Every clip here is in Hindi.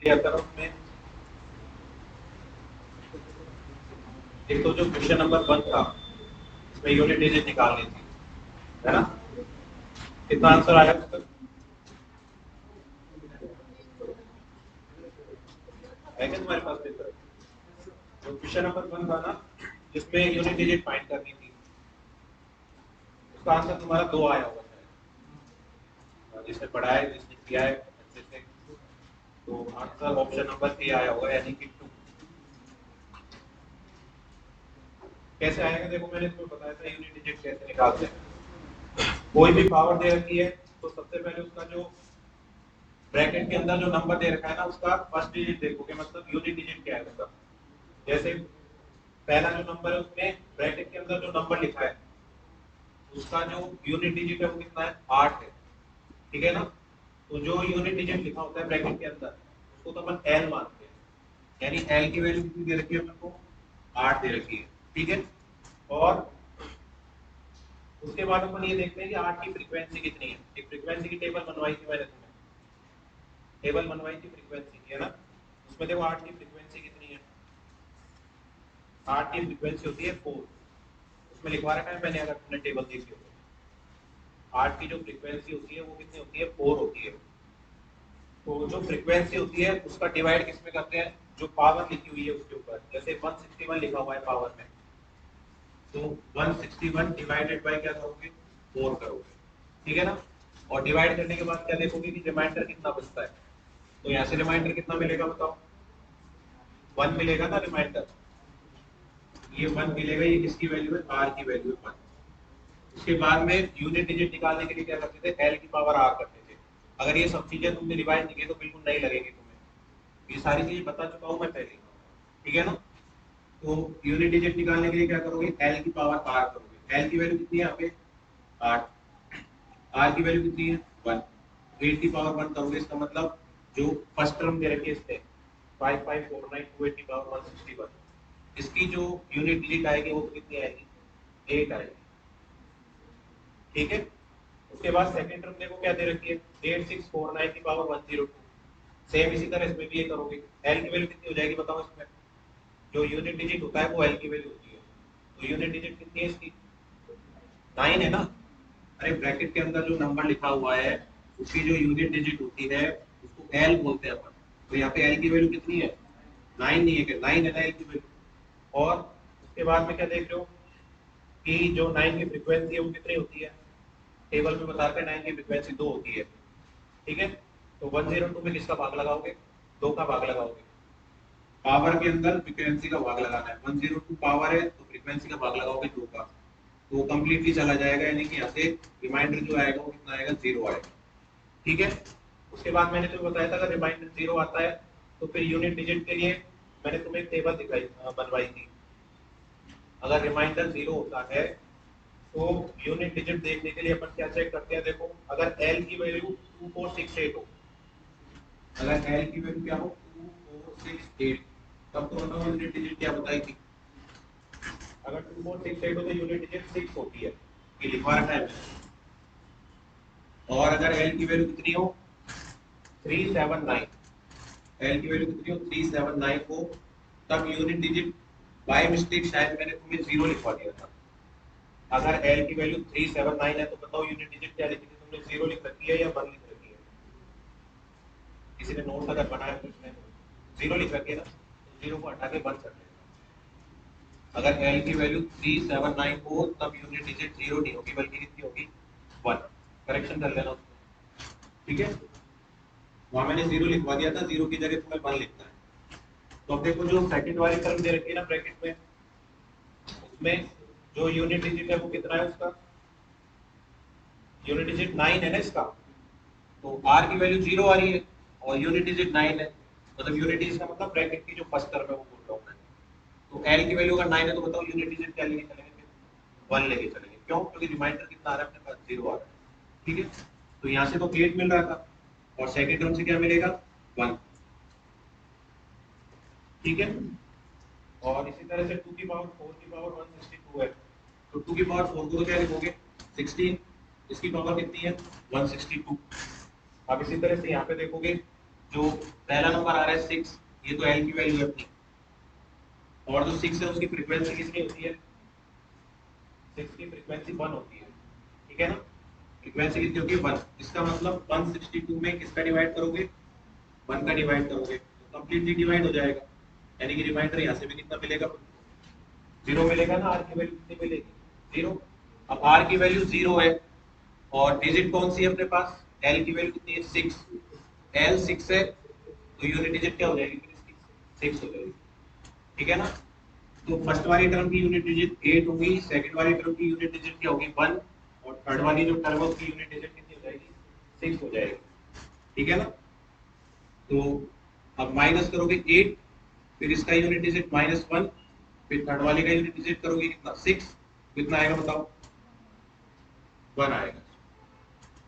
क्या करो उसमें, एक तो जो क्वेश्चन नंबर 1 था इसमें यूनिट डिजिट निकालनी थी, है ना? कितना आंसर आया उसका? है क्या तुम्हारे पास पेपर? जो क्वेश्चन नंबर 1 था ना जिसमें यूनिट डिजिट फाइंड करनी थी, उसका आंसर तुम्हारा 2 आया होगा शायद, जिसने पढ़ा है, जिसने किया है अच्छे से। तो आंसर ऑप्शन नंबर 3 आया होगा, यानी कि 2। कैसे आएगा देखो, मैंने तुम्हें बताया था यूनिट डिजिट कैसे निकालते हैं। कोई भी पावर दे रखी है तो सबसे पहले उसका जो ब्रैकेट के अंदर जो नंबर दे रखा है ना उसका फर्स्ट डिजिट देखोगे, मतलब यूनिट डिजिट क्या है उसका। जैसे पहला जो नंबर है उसमें ब्रैकेट के अंदर जो नंबर लिखा है उसका जो यूनिट डिजिट है वो कितना है? 8 है, ठीक है ना? तो जो यूनिट डिजिट लिखा होता है ब्रैकेट के अंदर उसको तो अपन एल मानते हैं, यानी एल की वैल्यू कितनी दे रखी है अपन को? 8 दे रखी है, ठीक है। और उसके बाद अपन ये देखते हैं कि 8 की फ्रीक्वेंसी कितनी है। एक फ्रीक्वेंसी की टेबल बनवाई थी मैंने तुम्हें, टेबल बनवाई थी फ्रीक्वेंसी की, है ना? उसमें देखो 8 की फ्रीक्वेंसी कितनी है। 8 की फ्रीक्वेंसी होती है 4। उसमें लिखवा रखा है मैंने, अगर तुमने टेबल देखी हो तो 8 की जो फ्रीक्वेंसी होती है वो कितनी होती है? 4 होती है। तो जो फ्रीक्वेंसी होती है उसका डिवाइड किसमें करते हैं? जो पावर लिखी हुई है उसके ऊपर। जैसे 161 लिखा हुआ है पावर में, तो 161 डिवाइडेड बाय क्या करोगे? 4 करोगे, ठीक है ना? और डिवाइड करने के बाद क्या देखोगे कि रिमाइंडर कितना बचता है। तो यहाँ से रिमाइंडर कितना मिलेगा बताओ? 1 मिलेगा ना रिमाइंडर। ये 1 मिलेगा, ये किसकी वैल्यू है? आर की वैल्यू है 1। उसके बाद में यूनिट डिजिट निकालने के लिए क्या करते थे? एल की पावर आर करते थे। अगर ये सब चीजें तुमने रिवाइज नहीं की तो बिल्कुल नहीं लगेगी तुम्हें, ये सारी चीजें बता चुका हूं मैं पहले, ठीक है ना? तो यूनिट डिजिट निकालने के लिए क्या करोगे? एल की पावर आर करोगे। एल की वैल्यू कितनी है यहाँ पे? 8। आर की वैल्यू कितनी है? 1। 8 की पावर 1 करोगे, इसका मतलब जो फर्स्ट टर्म दे रखी है इसमें 5549 2 8 की पावर 161, इसकी जो यूनिट डिजिट आएगी वो कितनी आएगी? 8 आएगी, ठीक है। उसके बाद सेकंड टर्म देखो क्या दे रखी है? 8649 की पावर 102। सेम इसी तरह इसमें भी ये करोगे। एल की वैल्यू कितनी हो जाएगी बताओ इसमें? जो यूनिट डिजिट होता है वो एल की वैल्यू होती है, तो यूनिट डिजिट कितनी है इसकी? 9 है ना? अरे ब्रैकेट के अंदर जो नंबर लिखा हुआ है उसकी जो यूनिट डिजिट होती है उसको एल बोलते हैं अपन। तो यहाँ पे एल की वैल्यू कितनी है? 9 नहीं है क्या? 9 है ना एल की वैल्यू। और उसके बाद में क्या देख रहे हो कि जो 9 की फ्रीक्वेंसी है वो कितनी होती है? टेबल में बताते हैं 9 की फ्रीक्वेंसी 2 होती है, ठीक है। तो 102 में किसका भाग लगाओगे? 2 का भाग लगाओगे। पावर के अंदर फ्रीक्वेंसी का भाग लगाना है। 102 पावर है तो फ्रीक्वेंसी का भाग लगाओगे 2 का, तो वो कंप्लीटली चला जाएगा, यानी कि यहाँ से रिमाइंडर जो आएगा वो कितना आएगा? 0 आएगा, ठीक है। उसके बाद मैंने तुम्हें बताया था अगर रिमाइंडर 0 आता है तो फिर यूनिट डिजिट के लिए मैंने तुम्हें एक टेबल दिखाई बनवाई थी। अगर रिमाइंडर 0 होता है तो यूनिट डिजिट देखने के लिए अपन क्या चेक करते हैं? देखो अगर एल की वैल्यू 2468 हो, अगर एल की वैल्यू क्या हो? 2468, तब तो बताओ यूनिट डिजिट क्या बताई थी? अगर 2468 हो तो यूनिट डिजिट 6 होती है, ये लिखवा रखा है। और अगर एल की वैल्यू कितनी हो? 379, एल की वैल्यू कितनी हो? 379 हो, तब यूनिट डिजिट बाय मिस्टेक शायद मैंने तुम्हें 0 लिखवा दिया था। अगर एल की वैल्यू 379 है तो बताओ यूनिट डिजिट क्या लिखी थी तुमने? 0 लिख रखी है या 1 लिख रखी है? किसी ने नोट अगर बनाया तो उसमें 0 लिख रखी है ना, तो 0 को हटा के 1 कर देना। अगर एल की वैल्यू 379 हो तब यूनिट डिजिट 0 नहीं होगी बल्कि कितनी होगी? 1। करेक्शन कर लेना उसमें, ठीक है। वहां मैंने 0 लिखवा दिया था, 0 की जगह तुम्हें 1 लिखना है। तो अब देखो जो सेकंड वाली टर्म दे रखी है ना ब्रैकेट में, उसमें जो यूनिट डिजिट है वो कितना है उसका? यूनिट डिजिट 9 है ना इसका, तो आर की वैल्यू 0 आ रही है और यूनिट डिजिट 9 है, मतलब यूनिट डिजिट का मतलब ब्रैकेट की जो फर्स्ट टर्म है वो बोल रहा हूं मैं। तो एल की वैल्यू अगर 9 है तो बताओ यूनिट डिजिट क्या लेके चलेंगे? फिर 1 लेके चलेंगे। क्यों? क्योंकि रिमाइंडर कितना आ रहा है अपने पास? 0 आ रहा है, ठीक है। तो यहाँ से तो 8 मिल रहा था और सेकंड टर्म से क्या मिलेगा? 1, ठीक है। और इसी तरह से 2 की पावर 4 की पावर 162 है, तो 2 की पावर 4 को तो क्या लिखोगे? 16, इसकी पावर कितनी है? 162। अब इसी तरह से यहाँ पे देखोगे जो पहला नंबर आ रहा है 6, ये तो एल की वैल्यू है अपनी, और जो 6 है उसकी फ्रीक्वेंसी कितनी होती है? 6 की फ्रीक्वेंसी 1 होती है, ठीक है ना? फ्रीक्वेंसी कितनी होती है? 1। इसका मतलब 162 में किसका डिवाइड करोगे? 1 का डिवाइड करोगे तो कंप्लीटली डिवाइड हो जाएगा, यानी कि रिमाइंडर यहाँ से भी कितना मिलेगा? 0 मिलेगा ना। आर की वैल्यू कितनी मिलेगी? 0। अब आर की वैल्यू 0 है और डिजिट कौन सी है अपने पास? एल की वैल्यू कितनी है? 6। एल 6 है तो यूनिट डिजिट क्या हो जाएगी फिर इसकी? 6 हो जाएगी, ठीक है ना? तो फर्स्ट वाली टर्म की यूनिट डिजिट 8 होगी, सेकंड वाली टर्म की यूनिट डिजिट क्या होगी? 1, और थर्ड वाली जो टर्म है उसकी यूनिट डिजिट कितनी हो जाएगी? 6 हो जाएगी, ठीक है ना? तो अब माइनस करोगे 8, फिर इसका यूनिट डिजिट -1, फिर थर्ड वाले का यूनिट डिजिट करोगे कितना? 6। कितना आएगा बताओ? 1 आएगा,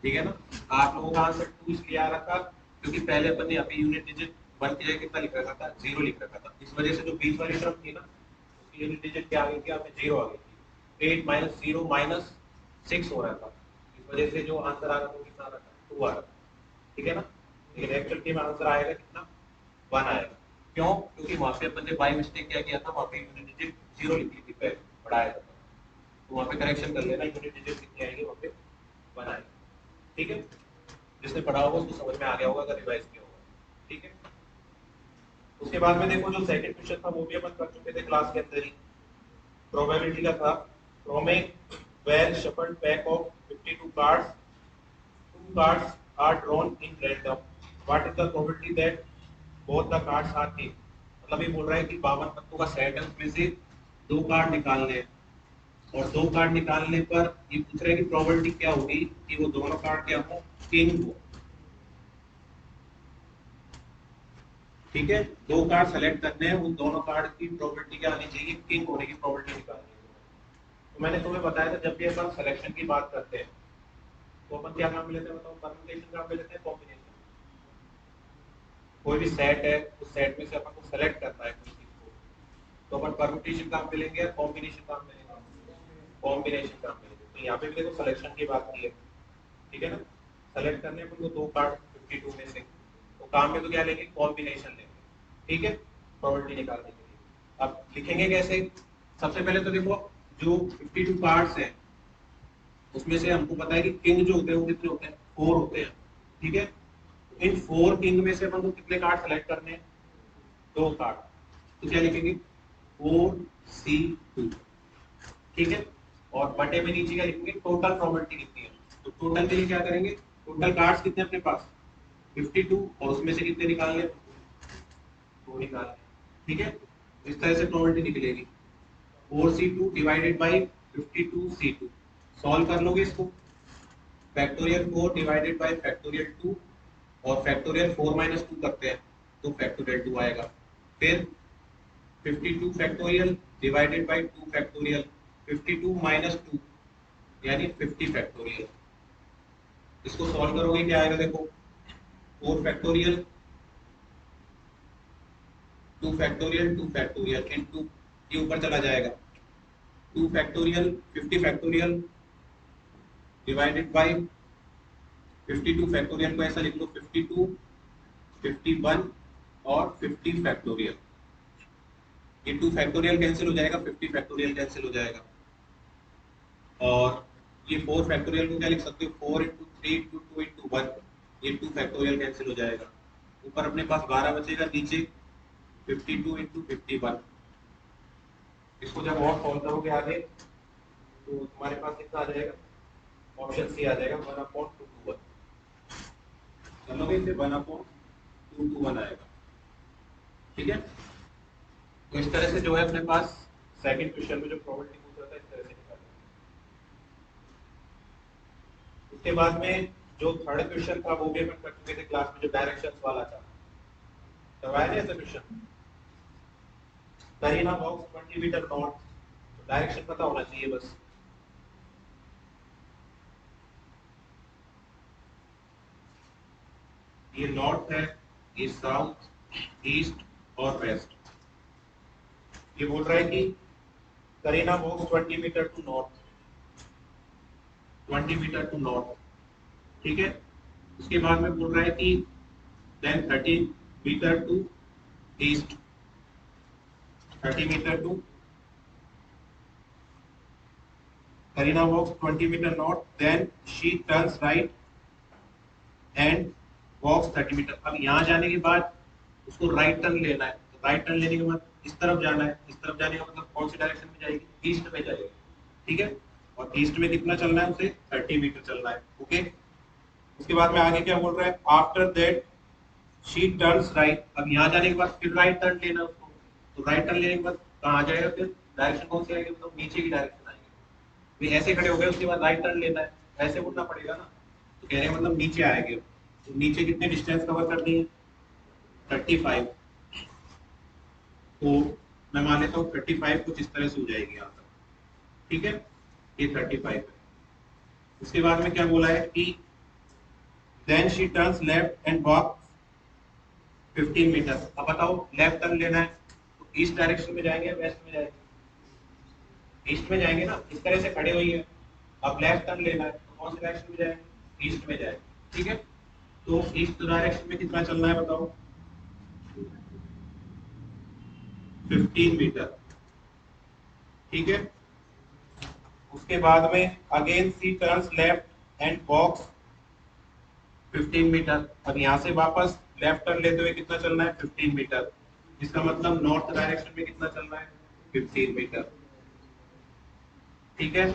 ठीक है ना? आप लोगों का आंसर 2 इसलिए आ रहा था क्योंकि पहले अपन ने अभी यूनिट डिजिट 1 की जगह कितना लिख रखा था? 0 लिख रखा था। इस वजह से जो बीच वाली टर्म थी ना उसकी यूनिट डिजिट क्या आ गई थी? आपने 0 आ गई थी। 8 - 0 -6 हो रहा था, इस वजह से जो आंसर आ रहा था वो कितना आ रहा था? 2 आ रहा था, ठीक है ना? लेकिन एक्चुअल में आंसर आएगा कितना? 1 आएगा। क्यों? क्योंकि वहां पे अपन ने बाय मिस्टेक क्या किया था? वहां पे यूनिट डिजिट 0 लिखी थी पहले, बढ़ाया था, तो वहां पे करेक्शन कर लेना, यूनिट डिजिट कितनी आएगी? वहां पे 1 आएगी, ठीक है? जिसने पढ़ा होगा उसको समझ में आ गया होगा, अगर रिवाइज किया होगा, ठीक है? उसके बाद में देखो जो सेकंड क्वेश्चन था वो भी अपन कर चुके थे क्लास के अंदर ही, प्रोबेबिलिटी का था। From a well shuffled pack of 52 cards, 2 cards are drawn in random, what is the probability that both the cards are king? मतलब ये बोल रहा है कि 52 पत्तों का सेट है, उसमें से 2 कार्ड निकालने हैं, और 2 कार्ड निकालने पर ये पूछ रहा है कि प्रोबेबिलिटी क्या होगी कि वो दोनों कार्ड क्या हो? किंग हो, ठीक है? 2 कार्ड सेलेक्ट करने हैं, उन दोनों कार्ड की प्रोबेबिलिटी क्या आनी चाहिए? किंग होने की प्रोबेबिलिटी निकालनी है। तो मैंने तुम्हें बताया था जब भी अपन सिलेक्शन की बात करते हैं तो अपन क्या काम में लेते हैं बताओ? परम्यूटेशन काम में लेते हैं, कॉम्बिनेशन। कोई भी सेट है, उस सेट में से अपन को सेलेक्ट करना है किसी को, तो अपन परम्यूटेशन काम में लेंगे या कॉम्बिनेशन काम में लेंगे? कॉम्बिनेशन काम में लेंगे। तो यहाँ पे भी देखो सिलेक्शन की बात की है, ठीक है ना? सेलेक्ट करने अपन को 2 कार्ड 52 में से, तो काम में तो क्या लेंगे? कॉम्बिनेशन लेंगे, ठीक है? प्रोबेबिलिटी निकालने के लिए अब लिखेंगे कैसे? सबसे पहले तो देखो जो 52 कार्ड्स हैं उसमें से हमको पता है कि किंग जो होते हैं वो कितने होते हैं? 4 होते हैं, ठीक है? इन 4 किंग में से अपन को कितने कार्ड सेलेक्ट करने हैं? 2 कार्ड, तो क्या लिखेंगे? 4C2, ठीक है? और बटे में नीचे क्या लिखेंगे? टोटल प्रोबेबिलिटी कितनी है? तो टोटल के लिए क्या करेंगे? टोटल कार्ड्स कितने अपने पास? 52, और उसमें से कितने निकालने? 2 निकालने, ठीक है? इस तरह से प्रोबेबिलिटी निकलेगी 4C2 divided by 52C2। Solve कर लोगे इसको, फैक्टोरियल 4 डिवाइडेड बाई फैक्टोरियल 2, और फैक्टोरियल 4 - 2 करते हैं तो फैक्टोरियल 2 आएगा। फिर 52 फैक्टोरियल डिवाइडेड बाई 2 फैक्टोरियल, 52 - 2 यानी 50 फैक्टोरियल। इसको सॉल्व करोगे क्या आएगा? देखो 4 फैक्टोरियल, 2 फैक्टोरियल, 2 फैक्टोरियल इनटू, ये ऊपर चला जाएगा, 2 factorial 50 factorial divided by 52 factorial को ऐसा लिख लो 52, 51 और 50 फैक्टोरियल। ये 2 फैक्टोरियल कैंसिल हो जाएगा, 50 फैक्टोरियल कैंसिल हो जाएगा, और ये 4 फैक्टोरियल को क्या लिख सकते हो? 4 × 3 × 2 × 1, ये 2 फैक्टोरियल कैंसिल हो जाएगा। ऊपर अपने पास 12 बचेगा, नीचे 52 × 51। इसको जब और सॉल्व करोगे आगे तो तुम्हारे पास कितना आ जाएगा? ऑप्शन सी आ जाएगा 1/221। चलोगे इसे 1/221 आएगा, ठीक है? तो इस तरह से जो है अपने पास सेकंड क्वेश्चन में जो प्रोबेबिलिटी पूछ रहा था इस तरह से निकालेंगे। उसके बाद में जो थर्ड क्वेश्चन था वो भी अपन कर चुके थे क्लास में, जो डायरेक्शंस वाला था, करवाया ना ऐसा question? Kareena walks 20 metre north, तो डायरेक्शन पता होना चाहिए बस। ये नॉर्थ है, ये साउथ, ईस्ट और वेस्ट। ये बोल रहा है कि Kareena walks 20 metre to north, 20 metre to north, ठीक है? उसके बाद में बोल रहा है कि then 30 meter to east, 30 meter to Karina walks 20 meter north, then she turns right and walks 30 meter। अब यहाँ जाने के बाद उसको राइट टर्न लेना है, तो राइट टर्न लेने के बाद इस तरफ जाना है, इस तरफ जाने का मतलब कौन सी डायरेक्शन में जाएगी, ईस्ट में जाएगी, ठीक है। और ईस्ट में कितना चलना है, उसे 30 मीटर चलना है, ओके। उसके बाद में आगे क्या बोल रहा है, after that she turns right. अब यहाँ जाने के बाद फिर राइट टर्न लेना है उसको, तो राइट टर्न लेने के बाद कहाँ जाएगा, फिर डायरेक्शन कौन सी आएगी, मतलब नीचे की डायरेक्शन आएगी। भी ऐसे खड़े हो गए, उसके बाद राइट टर्न लेना है, ऐसे उड़ना पड़ेगा ना, तो कह रहे हैं मतलब नीचे आएंगे। तो नीचे कितने डिस्टेंस कवर करनी है, 35। तो मैं मान लेता हूँ 35 कुछ इस तरह से हो जाएगी यहाँ तक, ठीक है, ये 35 है। उसके बाद में क्या बोला है कि then she turns left and walk 15 metre. अब बताओ लेफ्ट टर्न लेना है तो ईस्ट डायरेक्शन में जाएंगे, वेस्ट में जाएंगे, ईस्ट में जाएंगे ना, इस तरह से खड़े हुई है। अब लेफ्ट टर्न लेना है तो कौन से डायरेक्शन में जाएंगे, ईस्ट में जाएंगे, ठीक है। तो ईस्ट डायरेक्शन में कितना चलना है बताओ, 15 मीटर, ठीक है। उसके बाद में again she turns left and walks 15 metre. अब यहाँ से वापस लेफ्ट टर्न लेते हुए कितना चलना है, 15 मीटर। इसका मतलब नॉर्थ डायरेक्शन में कितना चलना है, 15 मीटर, ठीक है।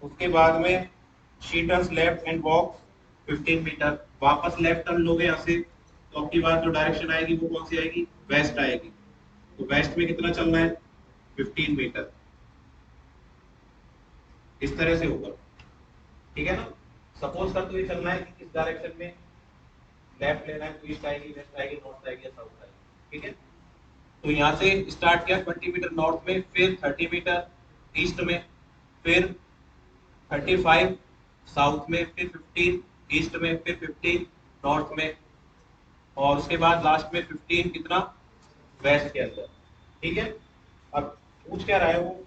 उसके बाद में she turns left and walks 15 metre, वापस लेफ्ट टर्न लोगे यहाँ से, तो आपकी बात जो डायरेक्शन आएगी वो कौन सी आएगी, वेस्ट आएगी। तो वेस्ट में कितना चलना है, 15 मीटर, इस तरह से होगा, ठीक है ना। सपोज कर तो ये चलना है कि किस डायरेक्शन में लेफ्ट लेना है, तो ईस्ट आएगी, वेस्ट आएगी, नॉर्थ आएगी या साउथ आएगी, ठीक है। तो यहाँ से स्टार्ट किया 20 मीटर नॉर्थ में, फिर 30 मीटर ईस्ट में, फिर 35 साउथ में, फिर 15 ईस्ट में, फिर 15 नॉर्थ में, और उसके बाद लास्ट में 15 कितना, वेस्ट के अंदर, ठीक है। अब पूछ क्या रहा है वो,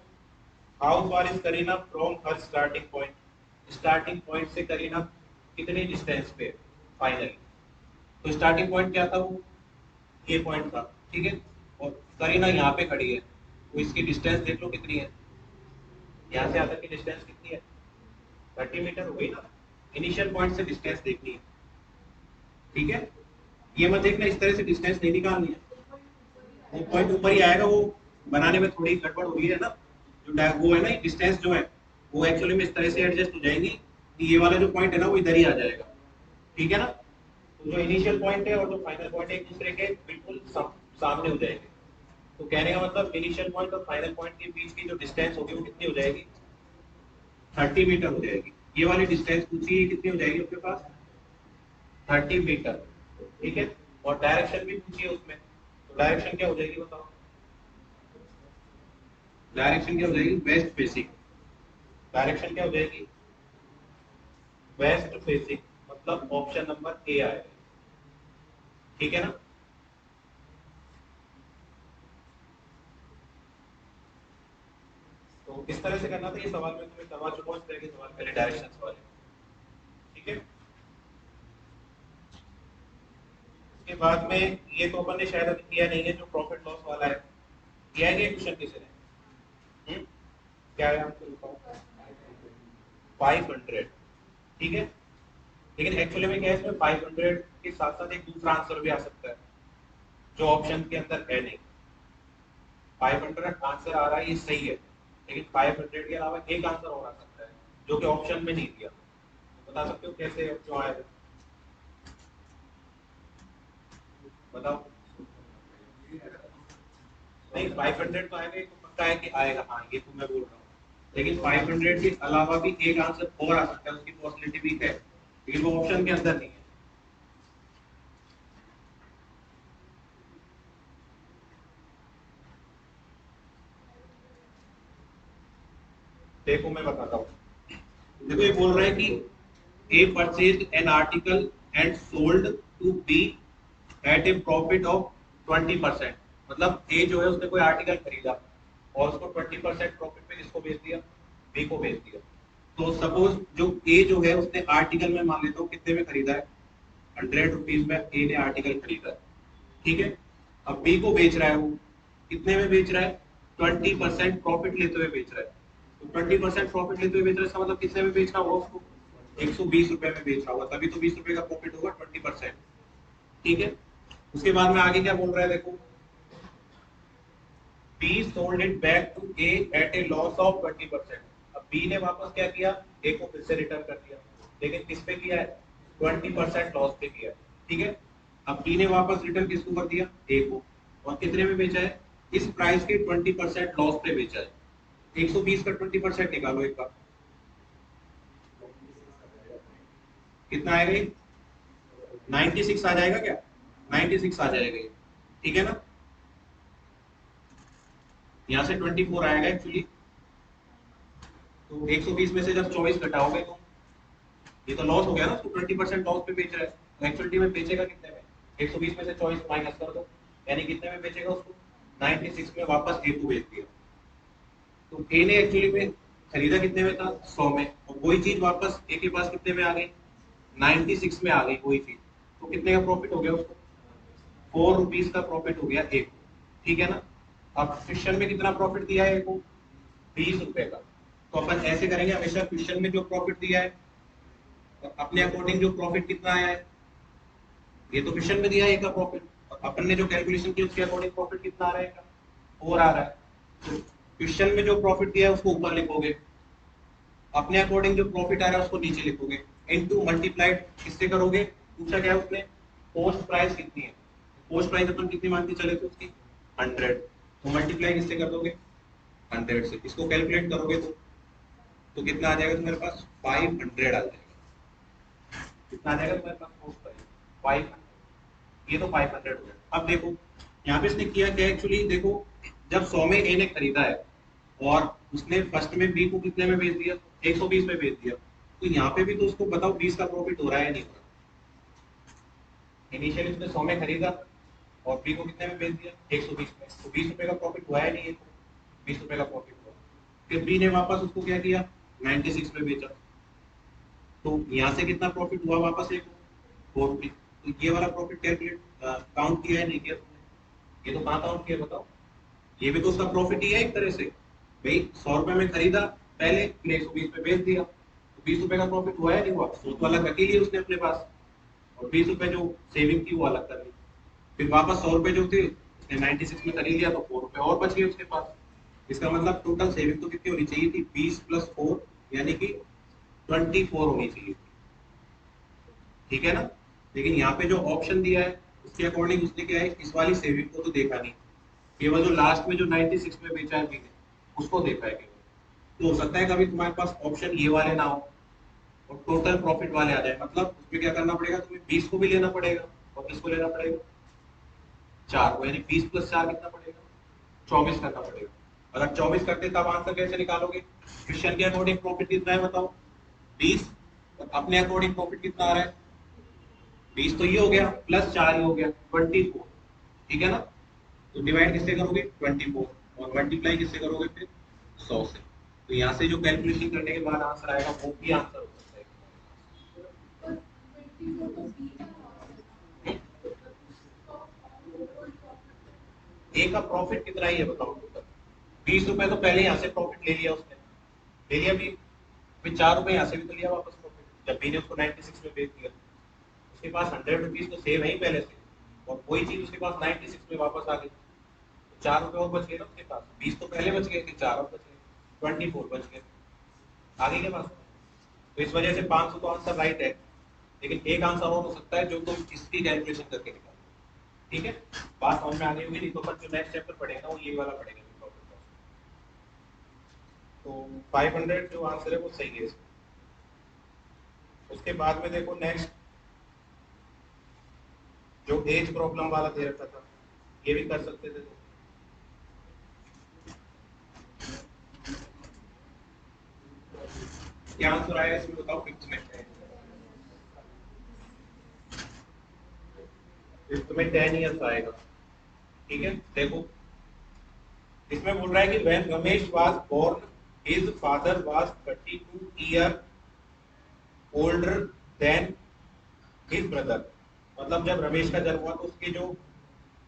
how far is Kareena from her starting point, starting point से करीना कितने डिस्टेंस पे फाइनली। तो स्टार्टिंग पॉइंट क्या था, वो ये पॉइंट था, ठीक है। और करीना यहाँ पे खड़ी है, तो इसकी डिस्टेंस देख लो कितनी है, यहाँ से यहाँ तक की डिस्टेंस कितनी है, 30 मीटर हो गई ना। इनिशियल पॉइंट से डिस्टेंस देखनी है, ठीक है। ये मत देखना इस तरह से डिस्टेंस नहीं निकालनी है, वो पॉइंट ऊपर ही आएगा, वो बनाने में थोड़ी गड़बड़ हो रही है ना, जो वो है ना डिस्टेंस जो है वो एक्चुअली में इस तरह से एडजस्ट हो जाएगी कि ये वाला जो पॉइंट है ना वो इधर ही आ जाएगा, ठीक है ना। तो जो इनिशियल पॉइंट है और जो फाइनल पॉइंट है एक दूसरे के बिल्कुल सामने हो जाएंगे। तो कहने का मतलब इनिशियल पॉइंट और फाइनल पॉइंट के बीच की जो डिस्टेंस होगी वो कितनी हो जाएगी, 30 मीटर हो जाएगी। ये वाली डिस्टेंस पूछी कितनी हो जाएगी आपके पास, 30 मीटर, ठीक है। और डायरेक्शन भी पूछी है उसमें, तो डायरेक्शन क्या हो जाएगी बताओ, डायरेक्शन क्या हो जाएगी, वेस्ट फेसिंग। डायरेक्शन क्या हो जाएगी, वेस्ट फेसिंग, मतलब ऑप्शन नंबर ए आएगा, ठीक है ना। तो इस तरह से करना था, ये सवाल में तुम्हें करवा चुका हूं, इस तरह के सवाल पहले डायरेक्शंस वाले, ठीक है। उसके बाद में ये तो अपन ने शायद अभी किया नहीं है, जो प्रॉफिट लॉस वाला है, किया है क्या क्वेश्चन किसी ने, क्या है आपको बताओ, 500, ठीक है। लेकिन एक्चुअली में क्या है, इसमें 500 के साथ साथ एक दूसरा आंसर भी आ सकता है जो ऑप्शन के अंदर है नहीं। 500 आंसर आ रहा है, ये सही है, लेकिन 500 के अलावा एक आंसर और आ सकता है जो कि ऑप्शन में नहीं दिया। तो बता सकते हो कैसे क्यों आएगा, बताओ। नहीं 500 तो आएगा, ये तो पक्का है कि आएगा, हाँ ये तो मैं बोल रहा हूँ। लेकिन 500 के अलावा भी एक आंसर और आ सकता है, उसकी पॉसिबिलिटी भी है, लेकिन वो ऑप्शन के अंदर नहीं है। देखो मैं बताता हूँ, देखो ये बोल रहा है कि A purchase an article and sold to be at a profit of 20%। मतलब ए जो है उसने कोई आर्टिकल खरीदा और उसको 20% प्रॉफिट पे किसको बेच दिया, बी को बेच दिया। तो सपोज जो ए जो है उसने आर्टिकल में मान लेता हूँ कितने में खरीदा है, ₹100 में ए ने आर्टिकल खरीदा, ठीक है। अब बी को बेच रहा है, वो कितने में बेच रहा है? 20% प्रॉफिट लेते हुए बेच रहा है। तो 20% प्रॉफिट लेते हुए बेच रहा है, इसका मतलब कितने में बेच रहा होगा उसको? ₹120 में बेच रहा होगा, तभी तो ₹20 का प्रॉफिट होगा, 20%, ठीक है। उसके बाद में आगे क्या बोल रहा है देखो, B sold it back to A at a loss of 20%। अब B ने वापस क्या किया? A को फिर से रिटर्न कर दिया, लेकिन किस पे किया है? 20% लॉस पे किया है, ठीक है। अब B ने वापस रिटर्न किसको कर दिया? A को। और कितने में बेचा है? इस प्राइस के 20% लॉस पे बेचा है। 120 का 20% निकालो एक बार, कितना आएगा ये? 96 आ जाएगा क्या? 96 आ जाएगा ये, ठीक है ना। यहाँ से 24 आएगा एक्चुअली, तो 120 में से जब 24 घटाओगे तो ये तो लॉस हो गया ना, तो 20% लॉस पे बेच रहा है, तो एक्चुअली में बेचेगा कितने में? 120 में से 24 माइनस कर दो, यानी कितने में बेचेगा उसको? 96 में वापस ए को बेच दिया। तो ए ने एक्चुअली में खरीदा कितने में था? 100 में, और वही चीज वापस ए के पास कितने में आ गई? 96 में आ गई वही चीज, तो कितने का प्रॉफिट हो गया उसको? ₹4 का प्रॉफिट हो गया ए को, ठीक है ना। अब क्वेश्चन में कितना प्रॉफिट दिया है ए को? ₹20 का। तो अपन ऐसे करेंगे हमेशा, क्वेश्चन में जो प्रॉफिट दिया है और अपने अकॉर्डिंग जो प्रॉफिट कितना आया है, ये तो क्वेश्चन में दिया है ए का प्रॉफिट, और अपन ने जो कैलकुलेशन की उसके अकॉर्डिंग प्रॉफिट कितना आ रहा है? 4 आ रहा है। तो क्वेश्चन में जो प्रॉफिट दिया है उसको ऊपर लिखोगे, अपने अकॉर्डिंग जो प्रॉफिट आ रहा है उसको नीचे लिखोगे, इनटू मल्टीप्लाइड किससे करोगे? पूछा क्या है उसने? पोस्ट प्राइस कितनी है? पोस्ट प्राइस अपन कितनी मान के चले थे उसकी? 100, तो मल्टीप्लाई किससे कर दोगे? 100 से। इसको कैलकुलेट करोगे तो कितना आ जाएगा तुम्हारे पास? 500 आ जाएगा। कितना आ जाएगा तुम्हारे पास पोस्ट प्राइस? 500। ये तो 500 हो गया। अब देखो यहाँ पे इसने किया क्या एक्चुअली, देखो जब 100 में ए ने खरीदा है और उसने फर्स्ट में बी को कितने में बेच दिया? 120 में बेच दिया, तो यहाँ पे भी तो उसको बताओ 20 का प्रॉफिट हो रहा है या नहीं हो रहा? इनिशियली उसने 100 में खरीदा और बी को कितने में बेच दिया? 120 में, तो ₹20 का प्रॉफिट हुआ है नहीं? ₹20 का प्रॉफिट हुआ। फिर बी ने वापस उसको क्या किया? 96 में बेचा, तो यहाँ से कितना प्रॉफिट हुआ वापस एक? ₹4। तो ये वाला प्रॉफिट कैलकुलेट काउंट किया है नहीं किया तुमने? ये तो कहाँ काउंट किया बताओ? ये भी तो उसका प्रॉफिट ही है एक तरह से भाई। ₹100 में खरीदा पहले, फिर 120 में बेच दिया, तो ₹20 का प्रॉफिट हुआ है नहीं हुआ? तो अलग रख ही लिया उसने अपने पास, और ₹20 जो सेविंग थी वो अलग कर ली। फिर वापस ₹100 जो थे उसने 96 में खरीद लिया, तो ₹4 और बच गए उसके पास। इसका मतलब टोटल सेविंग तो कितनी होनी चाहिए थी? 20 + 4 यानी कि 24 होनी चाहिए थी, ठीक है ना। लेकिन यहाँ पे जो ऑप्शन दिया है उसके अकॉर्डिंग उसने क्या है, इस वाली सेविंग को तो देखा नहीं, केवल जो लास्ट में जो 96 में बेचा है बी ने उसको देखा है केवल। तो हो सकता है कभी तुम्हारे पास ऑप्शन ये वाले ना हो और टोटल प्रॉफिट वाले आ जाए, मतलब उसमें क्या करना पड़ेगा तुम्हें? 20 को भी लेना पड़ेगा, और किसको लेना पड़ेगा? 4 को, यानी 20 + 4 कितना पड़ेगा? 24 करना पड़ेगा। अगर 24 करते तब आंसर कैसे निकालोगे? क्वेश्चन के अकॉर्डिंग प्रॉफिट कितना है बताओ? 20, और अपने अकॉर्डिंग प्रॉफिट कितना आ रहा है? 20 तो ये हो गया, प्लस 4 ये हो गया, 24, ठीक है ना। तो डिवाइड किससे करोगे? 24, और मल्टीप्लाई किससे करोगे फिर? 100 से। तो यहाँ से जो कैलकुलेशन करने के बाद आंसर आएगा वो भी आंसर हो सकता है। ए का प्रॉफिट कितना ही है बताओ? ₹20 तो पहले यहाँ से प्रॉफिट ले लिया उसने, ले लिया भी, फिर ₹4 यहाँ से भी तो लिया वापस प्रॉफिट, जब बी ने उसको 96 में बेच दिया। उसके पास ₹100 तो सेव है ही पहले से, और वही चीज उसके पास 96 में वापस आ गई, तो ₹4 और बच गए ना उसके पास। 20 तो पहले बच गए थे, 4 और बच गए, 24 बच गए आगे के पास। तो इस वजह से 500 तो आंसर राइट है, लेकिन एक आंसर और हो सकता है जो तुम इसकी कैलकुलेशन करके निकालो, ठीक है। बात समझ में आ गई होगी, नहीं तो अपन जो नेक्स्ट चैप्टर पढ़ेगा ना वो ये वाला पढ़ेगा। तो 500 जो आंसर है वो सही है इसमें। उसके बाद में देखो नेक्स्ट जो एज प्रॉब्लम वाला दे रखा था, ये भी कर सकते थे। क्या आंसर आएगा इसमें बताओ? फिफ्थ में 10 ईयर्स आएगा, ठीक है। देखो इसमें बोल रहा है कि when Ramesh was born his father was 32 year older than his brother। मतलब जब रमेश का जन्म हुआ तो उसके जो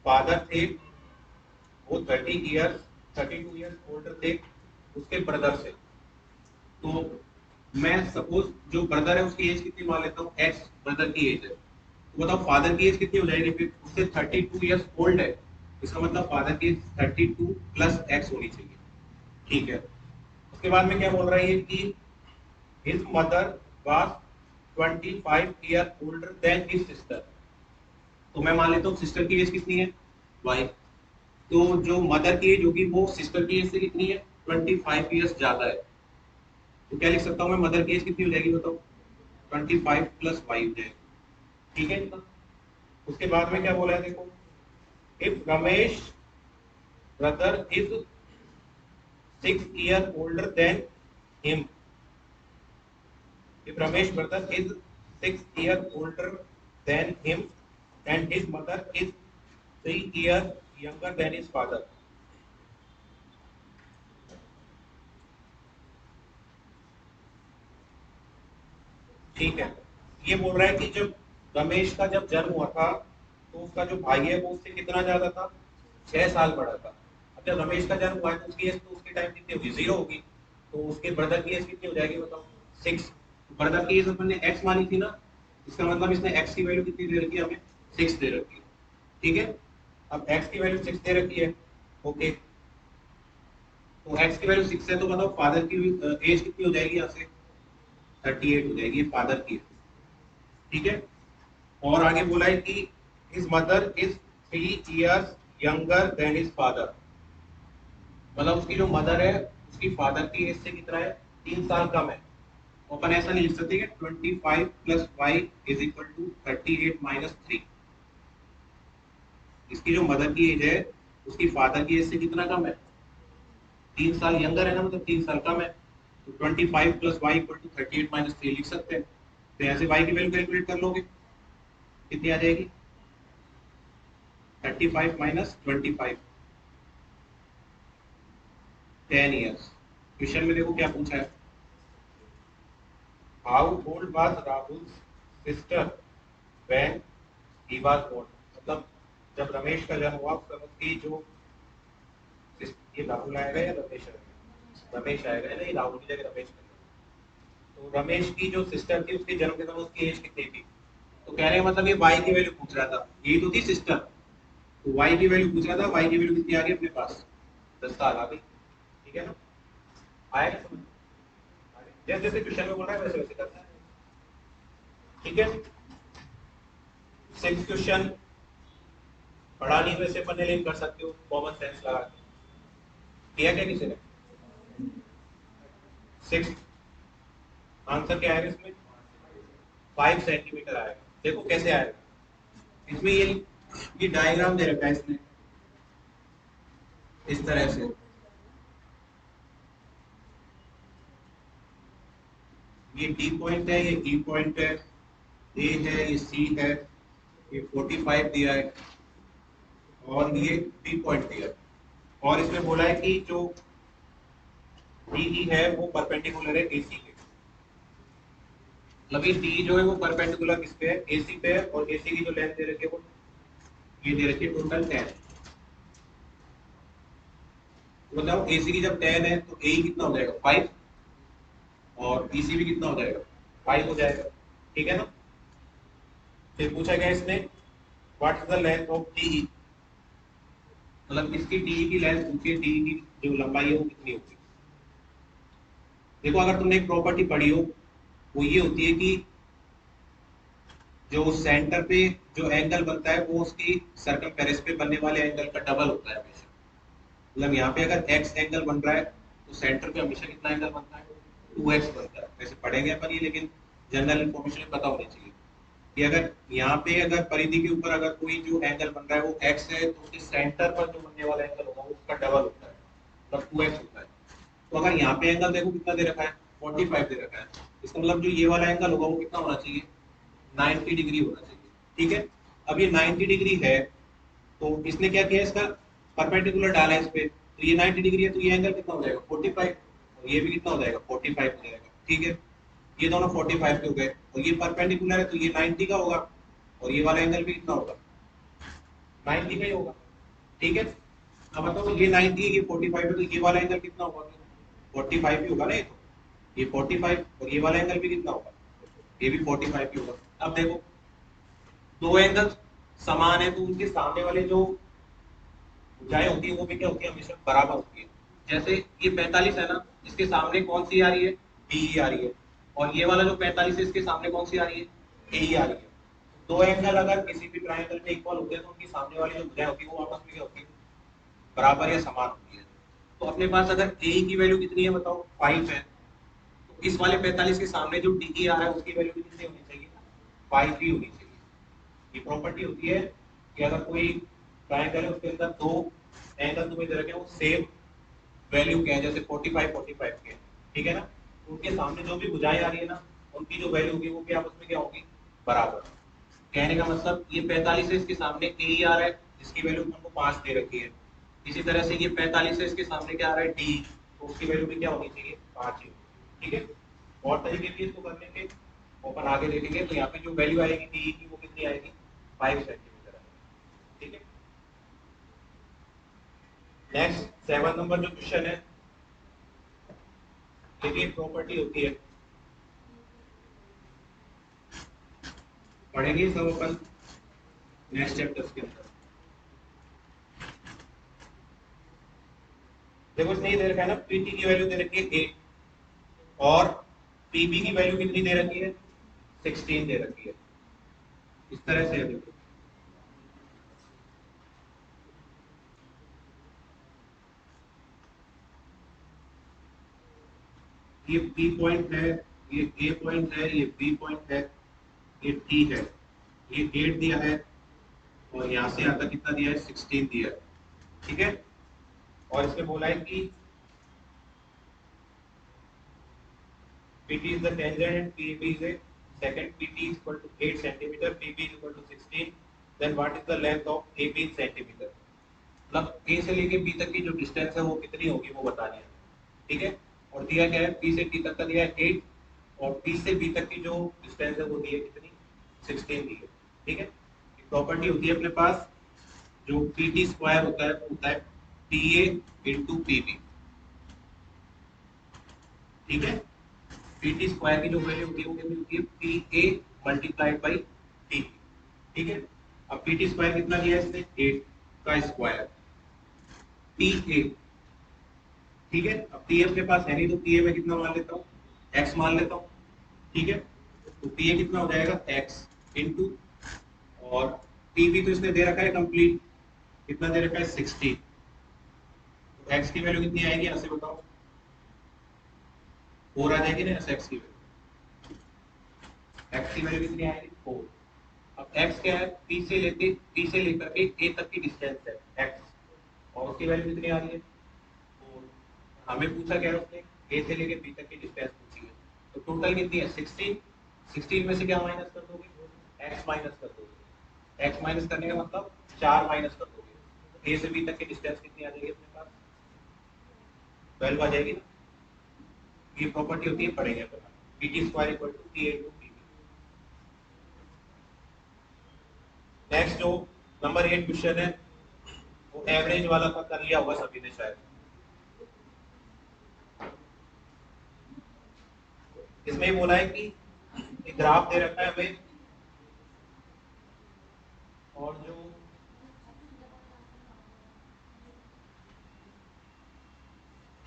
फादर थे वो 32 ईयर्स ओल्डर थे उसके ब्रदर से। तो मैं सपोज जो ब्रदर है उसकी एज कितनी मान लेता हूँ, एक्स ब्रदर की एज है, तो बताओ फादर की एज कितनी हो जाएगी, फिर उससे 32 ईयर्स ओल्ड है, इसका मतलब फादर की एज 32 प्लस एक्स होनी चाहिए। ठीक है, उसके बाद में क्या बोल रहा है कि his mother was 25 year older than his sister. तो मैं मान लेता हूँ सिस्टर की एज कितनी है, वाई, तो जो मदर की एज होगी वो सिस्टर की एज से कितनी है, 25 ईयर्स ज्यादा है। तो क्या लिख सकता हूँ मैं, मदर की एज कितनी हो जाएगी बताओ, 25 प्लस वाई हो जाएगी। ठीक है इतना। उसके बाद में क्या बोला है देखो, if Ramesh brother is 6 year older than him, if Ramesh brother is 6 year older than him and his mother is 3 year younger than his father. ठीक है, ये बोल रहा है कि जब रमेश का जब जन्म हुआ था तो उसका जो भाई है वो उससे कितना ज्यादा था, 6 साल बड़ा था। अब जब रमेश का जन्म हुआ है तो उसकी एज तो उसके टाइम कितनी होगी, 0 होगी, तो उसके ब्रदर की एज कितनी हो जाएगी बताओ, 6। ब्रदर की एज अपन ने x मानी थी ना, इसका मतलब इसने x की वैल्यू कितनी दे रखी है हमें, 6 दे रखी है। ठीक है, अब x की वैल्यू 6 दे रखी है, ओके, तो x की वैल्यू 6 है, तो बताओ फादर की एज कितनी हो जाएगी यहाँ से, 38 हो जाएगी फादर की। ठीक है, और आगे बोला है कि his mother is 3 years younger than his father, मतलब उसकी जो मदर है उसकी फादर की एज से कितना है, 3 साल कम है। तो अपन ऐसा नहीं लिख सकते कि 25 plus Y is equal to 38 minus 3। इसकी जो मदर की एज है उसकी फादर की एज से कितना कम है, 3 साल यंगर है ना, मतलब 3 साल कम है। तो 25 plus Y equal to 38 minus 3 लिख सकते हैं। तो ऐसे वाई की वैल्यू कैलकुलेट कर लोगे, कितनी आ जाएगी, 35 माइनस 25, 10 ईयर्स। क्वेश्चन में देखो क्या पूछा है, how old was Rahul sister when he was born, मतलब जब रमेश का जन्म हुआ उस समय उसकी जो, ये राहुल आएगा या रमेश आएगा, रमेश आएगा है ना, ये राहुल की जगह रमेश आएगा। तो रमेश की जो सिस्टर थी उसके जन्म के समय उसकी एज कितनी थी, तो कह रहे हैं मतलब ये वाई की वैल्यू पूछ रहा था, यही तो थी सिस्टर, तो वाई की वैल्यू पूछ रहा था, वाई की वैल्यू कितनी आ गई अपने पास, 10 साल आ गई। ठीक है ना, आएगा समझ, जैसे जैसे क्वेश्चन में बोल रहा है वैसे वैसे करना है। ठीक है, 6 क्वेश्चन पढ़ा नहीं वैसे पढ़ने लिए कर सकते हो कॉमन सेंस लगा के, किया क्या किसी ने, 6 आंसर क्या आएगा इसमें, 5 सेंटीमीटर आएगा। देखो कैसे आएगा, इसमें ये डायग्राम दे रखा है इसने इस तरह से, ये डी पॉइंट है, ये ई पॉइंट है, ए है, ये सी है, ये 45 दिया है, और ये बी पॉइंट दिया है। और इसमें बोला है कि जो डी है वो परपेंडिकुलर है एसी के, मतलब ये डी जो है वो परपेंडिकुलर किस पे है, एसी पे है, और एसी की जो लेंथ दे रखी है वो ये दे रखी है टोटल 10। तो बताओ एसी की जब 10 है तो ए कितना हो जाएगा, 5, और बीसी भी कितना हो जाएगा, 5 हो जाएगा। ठीक है ना, फिर पूछा गया इसने what is the length of D, मतलब इसकी डी की लेंथ पूछिए, डी की जो लंबाई है वो कितनी होगी। देखो अगर तुमने एक प्रॉपर्टी पढ़ी हो वो ये होती है कि जो सेंटर पे जो एंगल बनता है वो उसकी सर्कमफेरेंस पे बनने वाले एंगल का डबल होता है हमेशा। मतलब यहाँ पे अगर एक्स एंगल बन रहा है तो सेंटर पे हमेशा कितना एंगल बनता है, 2x बनता है। वैसे पढ़ेंगे अपन ये, लेकिन जनरल इन्फॉर्मेशन पता होनी चाहिए कि अगर यहाँ पे अगर परिधि के ऊपर अगर कोई जो एंगल बन रहा है वो x है तो उसके सेंटर पर जो बनने वाला एंगल होगा वो उसका डबल होता है, मतलब 2x होता है। तो अगर यहाँ पे एंगल देखो कितना दे रखा है, 45 दे रखा है, इसका मतलब जो ये वाला एंगल होगा वो कितना होना चाहिए, 90 डिग्री होना चाहिए। ठीक है, अब ये 90 डिग्री है तो इसने क्या किया, इसका परपेंडिकुलर डाला है इस पे, तो ये 90 डिग्री है तो ये एंगल कितना हो जाएगा, 45, और ये भी कितना हो जाएगा, 45 हो जाएगा। ठीक है, ये दोनों 45 के हो गए, और ये परपेंडिकुलर है तो ये 90 का होगा, और ये वाला एंगल भी कितना होगा, 90 का ही होगा। ठीक है, अब बताओ ये 90 है, ये 45 है, तो ये वाला एंगल कितना होगा, 45 ही होगा ना। ये 45 और ये वाला एंगल भी कितना होगा, ये भी 45 ही होगा। अब देखो दो एंगल समान है तो उनके सामने वाले जो भुजाएं होती है वो भी क्या होती है, हमेशा बराबर होती है। जैसे ये 45 है ना, इसके सामने कौन सी आ रही है, डी आ रही है, और ये वाला जो 45 है इसके सामने कौन सी आ रही है, ए आ रही है। दो एंगल अगर किसी भी ट्रायंगल में इक्वल होते हैं तो उनकी सामने वाली जो भुजाएं होती है वो आपस में क्या होती है, बराबर या समान होती है। तो अपने पास अगर ए की वैल्यू कितनी है बताओ, 5 है, तो इस वाले 45 के सामने जो डी आ रहा है उसकी वैल्यू भी कितनी होनी चाहिए, 5 ही होनी चाहिए। ये प्रॉपर्टी होती है कि अगर कोई ट्रायंगल है उसके अंदर दो एंगल तुम्हें दे रखे हैं वो सेम वैल्यू क्या है, जैसे 45 45 के, ठीक है ना, तो उनके सामने जो भी भुजाएं आ रही है ना उनकी जो वैल्यू होगी वो क्या आपस में क्या होगी, बराबर। कहने का मतलब ये 45 है, इसके सामने ए ही आ रहा है जिसकी वैल्यू हमको 5 दे रखी है। इसी तरह से ये 45 है, इसके सामने क्या आ रहा है, डी, तो उसकी वैल्यू भी क्या होनी चाहिए, 5 ही होगी। ठीक है, और तरीके भी इसको करने के ओपन आगे देखेंगे, तो यहाँ पे जो वैल्यू आएगी डी की वो कितनी आएगी, 5 सेंटीमीटर आएगी। ठीक है, नेक्स्ट 7 नंबर जो क्वेश्चन है, देखिए प्रॉपर्टी होती है, पढ़ेंगे सब अपन नेक्स्ट चैप्टर्स के अंदर। देखो इसने ये दे रखा है ना, पीटी की वैल्यू दे रखी है 8 और पीबी की वैल्यू कितनी दे रखी है, 16 दे रखी है। इस तरह से है, देखो ये बी पॉइंट है, ये ए पॉइंट है, ये बी पॉइंट है, ये टी है, ये 8 दिया है और यहाँ से यहाँ तक कितना दिया है, 16 दिया है। ठीक है, और इसमें बोला है कि PT is the tangent and PB is a second, PT is equal to 8 centimeter, PB is equal to 16, then what is the length of AB in centimeter। मतलब A से लेके B तक की जो डिस्टेंस है वो कितनी होगी वो बतानी है। ठीक है, और दिया क्या है, P से T तक का दिया है 8 और T से B तक की जो डिस्टेंस है वो दी है कितनी, 16 दी है। ठीक है, प्रॉपर्टी होती है अपने पास, जो PT स्क्वायर होता है वो होता है PA इंटू PB। ठीक है, PT स्क्वायर की जो वैल्यू होती है वो कितनी होती है, PA मल्टीप्लाइड बाई टी। ठीक है, अब PT स्क्वायर कितना दिया है इसने, 8 का स्क्वायर PA। ठीक है, अब PA अपने पास है नहीं तो PA में कितना मान लेता हूँ, x मान लेता हूँ। ठीक है, तो PA कितना हो जाएगा, x इंटू, और PB तो इसने दे रखा है कंप्लीट, कितना दे रखा है, 60। तो x की वैल्यू कितनी आएगी यहाँ से बताओ, 4 आ जाएगी ना, x की वैल्यू, x की वैल्यू कितनी आएगी, 4। अब x क्या है, P से लेकर के A तक की डिस्टेंस है x, और उसकी वैल्यू कितनी आ रही है, 4। हमें पूछा क्या है उसने, A से लेकर B तक की डिस्टेंस पूछी है, तो टोटल कितनी है, 16। 16 में से क्या माइनस कर दोगे, x माइनस कर दोगे, x माइनस करने का मतलब 4 माइनस कर दोगे, तो A से B तक की डिस्टेंस कितनी आ जाएगी अपने पास, 12 आ जाएगी ना। ये प्रॉपर्टी होती है, पढ़ेंगे अपन, PT square equal to PA into PB। Next जो नंबर 8 क्वेश्चन है वो एवरेज वाला का कर लिया होगा सभी ने शायद। इसमें ही बोला है कि एक ग्राफ दे रखा है हमें, और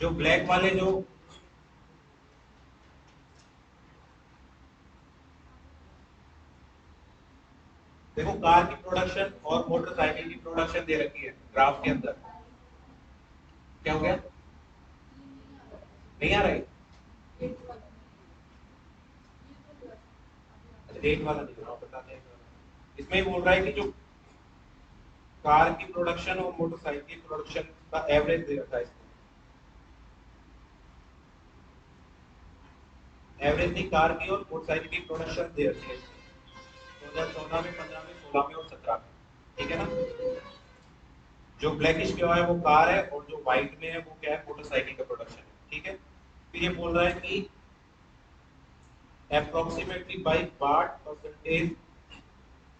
जो ब्लैक वाले जो देखो कार की प्रोडक्शन और मोटरसाइकिल की प्रोडक्शन दे रखी है ग्राफ के अंदर। क्या हो गया, नहीं आ रहा है, एक वाला नहीं रहा, बता दें। इसमें ही बोल रहा है कि जो कार की प्रोडक्शन और मोटरसाइकिल की प्रोडक्शन का एवरेज दे रखा है इसमें, एवरेज नहीं, कार की और मोटरसाइकिल की प्रोडक्शन दे रखी है 2014 में, 15 में, 16 में और 17 में। ठीक है ना, जो ब्लैकिश क्या है वो कार है और जो व्हाइट में है वो क्या है, मोटरसाइकिल का प्रोडक्शन है। ठीक है, फिर ये बोल रहा है कि approximately by what percentage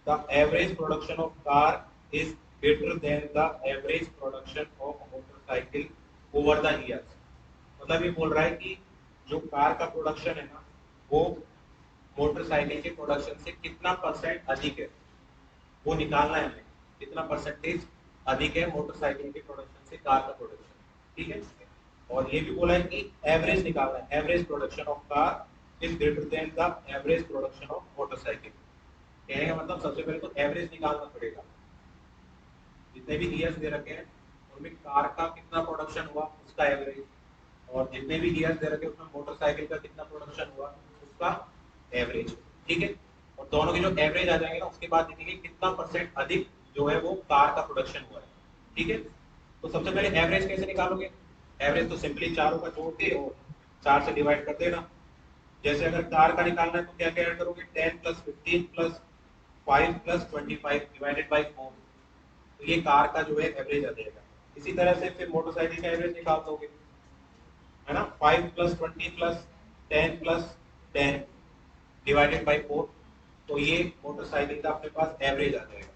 the average production of car is greater than the average production of motorcycle over the years. मतलब ये बोल रहा है कि जो कार का प्रोडक्शन है ना वो मोटरसाइकिल के प्रोडक्शन से कितना परसेंट अधिक है, वो निकालना है हमें, कितना परसेंटेज अधिक है मोटरसाइकिल के प्रोडक्शन से कार का प्रोडक्शन। ठीक है, और ये भी बोला है कि एवरेज निकालना है, average production of car is greater than the average production of motorcycle. कहने का मतलब सबसे पहले तो एवरेज निकालना पड़ेगा, जितने भी ईयर्स दे रखे हैं उनमें कार का कितना प्रोडक्शन हुआ उसका एवरेज, और जितने भी ईयर्स दे रखे हैं उसमें मोटरसाइकिल का कितना प्रोडक्शन हुआ उसका एवरेज। ठीक है, और दोनों के जो एवरेज आ जाएंगे ना उसके बाद देखेंगे कितना परसेंट अधिक जो है वो कार का प्रोडक्शन हुआ है। ठीक है, तो सबसे पहले एवरेज कैसे निकालोगे? एवरेज तो सिंपली चारों का जोड़ के और 4 से डिवाइड कर देना। जैसे अगर कार का निकालना है तो क्या क्या करोगे, 10 plus 15 plus 5 plus 25 divided by 4, तो ये कार का जो है एवरेज आ जाएगा। इसी तरह से फिर मोटरसाइकिल का एवरेज निकाल दोगे, है ना, 5 plus 20 plus 10 plus 10 divided by 4, तो ये मोटरसाइकिल का अपने पास एवरेज आ जाएगा।